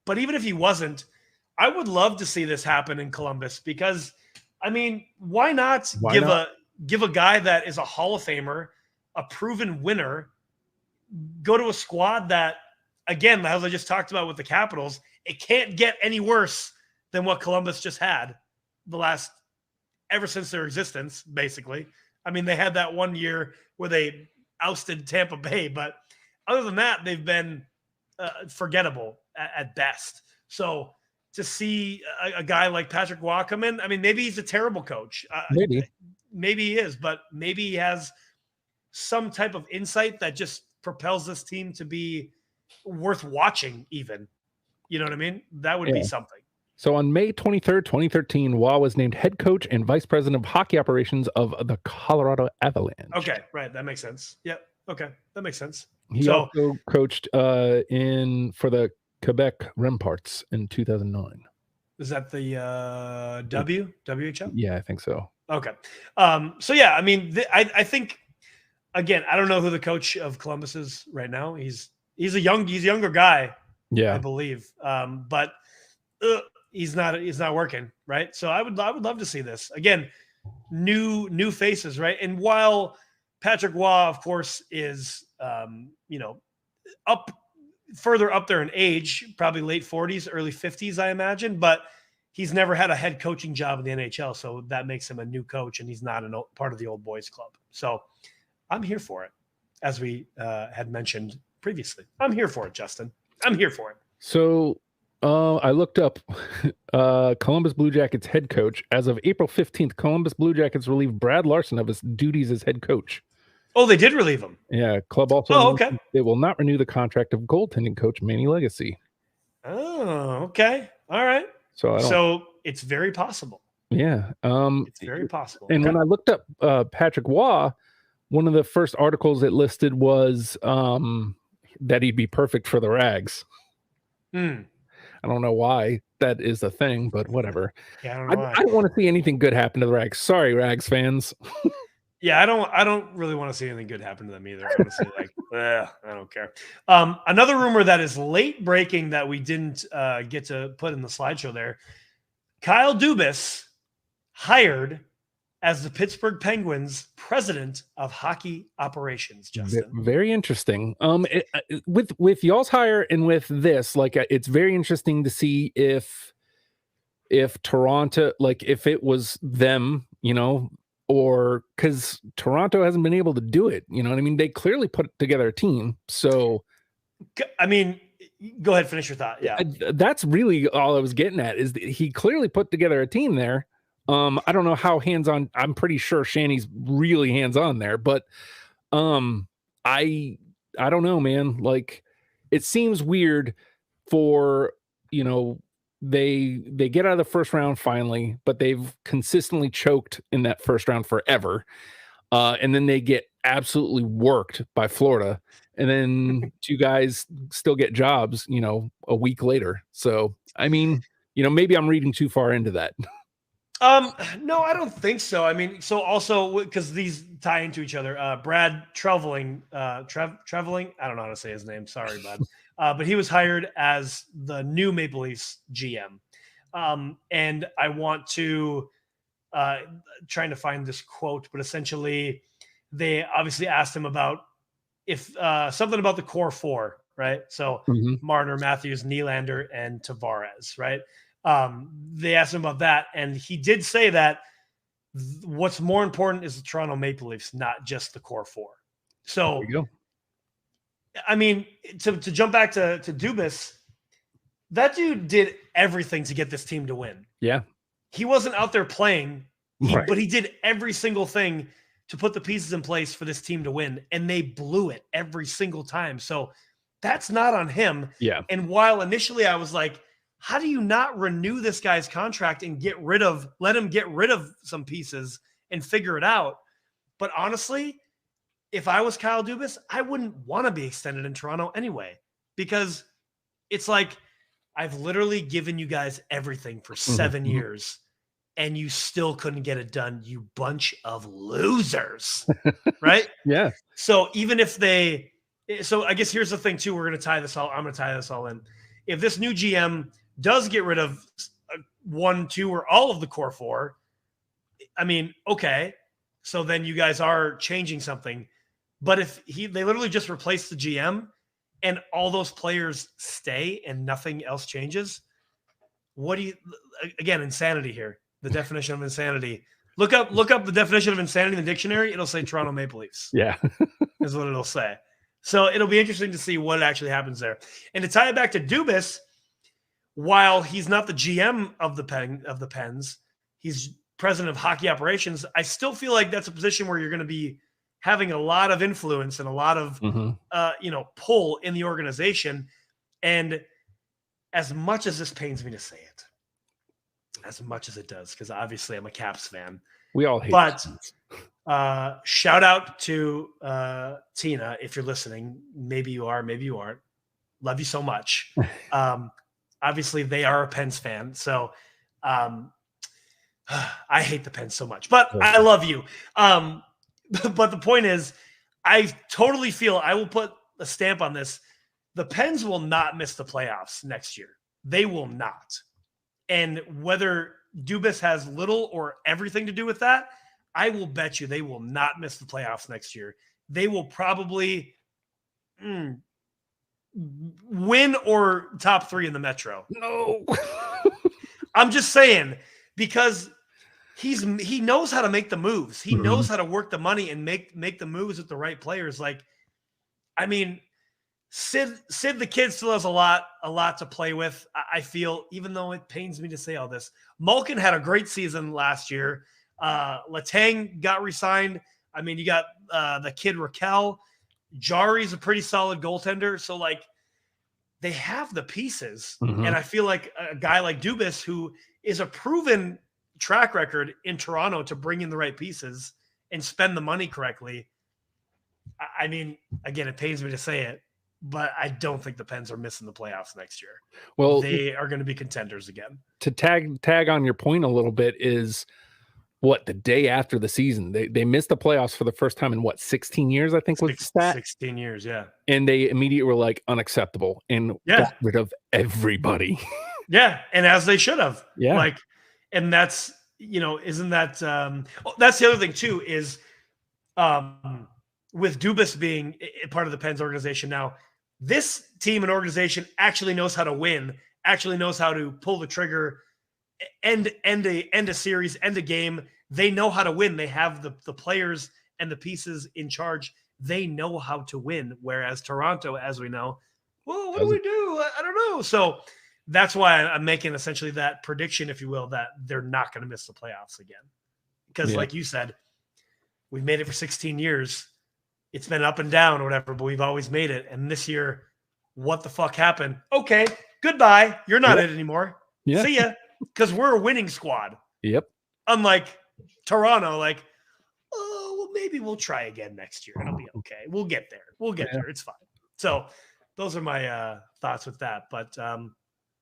But even if he wasn't, I would love to see this happen in Columbus because, I mean, why not give a guy that is a Hall of Famer, a proven winner, go to a squad that, again, as I just talked about with the Capitals, it can't get any worse than what Columbus just had ever since their existence, basically. I mean, they had that 1 year where they ousted Tampa Bay, but other than that, they've been forgettable at best. So to see a guy like Patrick Waugh come in, I mean, maybe he's a terrible coach. Maybe he is, but maybe he has some type of insight that just propels this team to be worth watching even. You know what I mean? That would be something.
So on May 23rd, 2013, Waugh was named head coach and vice president of hockey operations of the Colorado Avalanche.
Okay, right. That makes sense. Yep. Okay, that makes sense.
He also coached for the Quebec Remparts in 2009.
Is that the WHL?
Yeah, I think so.
Okay. So yeah, I mean, I think, again, I don't know who the coach of Columbus is right now. He's a younger guy.
Yeah,
I believe. But he's not working, right? So I would love to see this again. New faces, right? And while Patrick Waugh, of course, is further up there in age, probably late 40s, early 50s, I imagine, but he's never had a head coaching job in the NHL, so that makes him a new coach, and he's not part of the old boys club. So I'm here for it, as we had mentioned previously. I'm here for it, Justin. I'm here for it.
So I looked up Columbus Blue Jackets head coach. As of April 15th, Columbus Blue Jackets relieved Brad Larson of his duties as head coach.
Oh, they did relieve him.
Yeah, club also they will not renew the contract of goaltending coach Manny Legacy.
Oh, okay. All right. So it's very possible.
Yeah.
It's very possible.
And when I looked up Patrick Waugh, one of the first articles it listed was that he'd be perfect for the Rags. I don't know why that is a thing, but whatever.
Yeah, I don't know
I don't want to see anything good happen to the Rags. Sorry, Rags fans.
Yeah, I don't really want to see anything good happen to them either. Honestly, I don't care. Another rumor that is late breaking that we didn't get to put in the slideshow there. Kyle Dubas hired as the Pittsburgh Penguins president of hockey operations, Justin.
Very interesting. With y'all's hire and with this, like, it's very interesting to see if Toronto, like, if it was them, or because Toronto hasn't been able to do it. You know what I mean? They clearly put together a team. So,
I mean, go ahead, finish your thought. Yeah,
that's really all I was getting at, is that he clearly put together a team there. I don't know how hands-on. I'm pretty sure Shanny's really hands-on there, but I don't know, man. Like, it seems weird for, they get out of the first round finally, but they've consistently choked in that first round forever. And then they get absolutely worked by Florida. And then two guys still get jobs, a week later. So, I mean, maybe I'm reading too far into that.
No, I don't think so. I mean, so also because these tie into each other, Brad Treveling, Treveling, I don't know how to say his name. Sorry, bud. But he was hired as the new Maple Leafs GM. And I want to, trying to find this quote, but essentially they obviously asked him about if something about the core four, right? So Marner, Matthews, Nylander, and Tavares, right? They asked him about that, and he did say that what's more important is the Toronto Maple Leafs, not just the core four. So, I mean, to jump back to Dubas, that dude did everything to get this team to win.
Yeah.
He wasn't out there playing,
Right.
but he did every single thing to put the pieces in place for this team to win, and they blew it every single time. So that's not on him.
Yeah.
And while initially I was like, how do you not renew this guy's contract and let him get rid of some pieces and figure it out? But honestly, if I was Kyle Dubas, I wouldn't want to be extended in Toronto anyway, because it's like, I've literally given you guys everything for 7 years and you still couldn't get it done, you bunch of losers. Right?
Yeah.
So even if so I guess here's the thing too, I'm going to tie this all in. If this new GM does get rid of 1, 2, or all of the core four, I mean, okay, so then you guys are changing something. But if they literally just replace the GM and all those players stay and nothing else changes, again, insanity here, the definition of insanity. Look up the definition of insanity in the dictionary. It'll say Toronto Maple Leafs.
Yeah.
Is what it'll say. So it'll be interesting to see what actually happens there. And to tie it back to Dubas, while he's not the GM of the Pens, he's president of hockey operations. I still feel like that's a position where you're going to be having a lot of influence and a lot of pull in the organization. And as much as this pains me to say it, as much as it does, because obviously I'm a Caps fan.
We all hate
But shout out to Tina, if you're listening. Maybe you are, maybe you aren't. Love you so much. Obviously, they are a Pens fan. So I hate the Pens so much, but I love you. But the point is, I totally feel, I will put a stamp on this, the Pens will not miss the playoffs next year. They will not. And whether Dubas has little or everything to do with that, I will bet you they will not miss the playoffs next year. They will probably win or top 3 in the Metro.
No.
I'm just saying, because he knows how to make the moves. He knows how to work the money and make the moves with the right players. Like, I mean, Sid the kid still has a lot to play with. I feel, even though it pains me to say all this, Malkin had a great season last year. Letang got re-signed. I mean, you got the kid Raquel. Jari's a pretty solid goaltender. So, like, they have the pieces. And I feel like a guy like Dubas, who is a proven track record in Toronto to bring in the right pieces and spend the money correctly. I mean, again, it pains me to say it, but I don't think the Pens are missing the playoffs next year. Well, they are going to be contenders again.
To tag on your point a little bit is, the day after the season, they missed the playoffs for the first time in 16 years, I think was the stat.
16 years, yeah.
And they immediately were like, unacceptable, and got rid of everybody.
Yeah, and as they should have.
Yeah.
And that's isn't that that's the other thing too is with Dubas being part of the Pens organization now, this team and organization actually knows how to win, actually knows how to pull the trigger, end a series, end a game. They know how to win. They have the players and the pieces in charge. They know how to win. Whereas Toronto, as we know, well, what do we do? I don't know. So that's why I'm making essentially that prediction, if you will, that they're not going to miss the playoffs again. Because like you said, we've made it for 16 years. It's been up and down or whatever, but we've always made it. And this year, what the fuck happened? Okay, goodbye. You're not it anymore. Yeah. See ya. Because we're a winning squad.
Yep.
Unlike Toronto, like, oh, well, maybe we'll try again next year. It'll be okay. We'll get there. We'll get there. It's fine. So those are my thoughts with that. But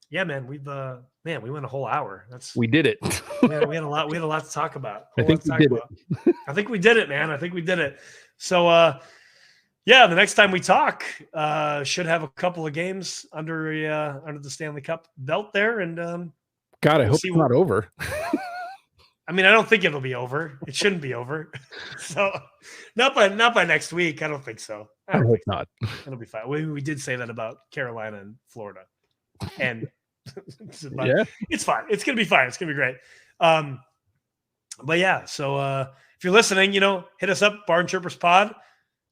yeah, man, we went a whole hour. We
did it.
We had a lot to talk about.
I think we did it.
I think we did it, man. I think we did it. So yeah, the next time we talk, should have a couple of games under the Stanley Cup belt there. And
God, I hope it's not over.
I mean, I don't think it'll be over. It shouldn't be over. So not by next week. I don't think so.
I hope not.
It'll be fine. We did say that about Carolina and Florida. And it's fine. It's going to be fine. It's going to be great. But yeah, so if you're listening, hit us up, BarnChirpers Pod.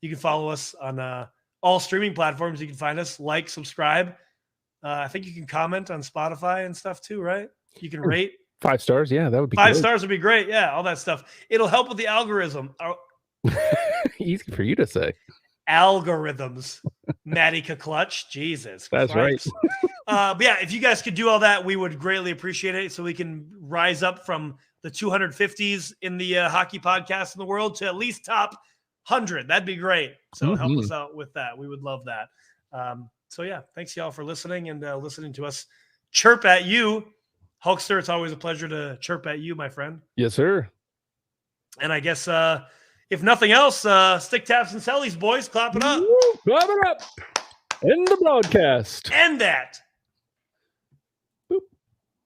You can follow us on all streaming platforms. You can find us, like, subscribe. I think you can comment on Spotify and stuff too, right? You can rate.
5 stars. Yeah, that would be
5 stars would be great. Yeah, all that stuff. It'll help with the algorithm.
Easy for you to say.
Algorithms. Matty Clutch. Jesus
That's
Christ. Right. But yeah, if you guys could do all that, we would greatly appreciate it so we can rise up from the 250s in the hockey podcast in the world to at least top 100. That'd be great. So help us out with that. We would love that. So yeah, thanks y'all for listening and listening to us chirp at you. Hulkster, it's always a pleasure to chirp at you, my friend.
Yes, sir.
And I guess if nothing else, stick taps and sellies, boys. Clap it up.
Woo, clap it up. End the broadcast.
End that.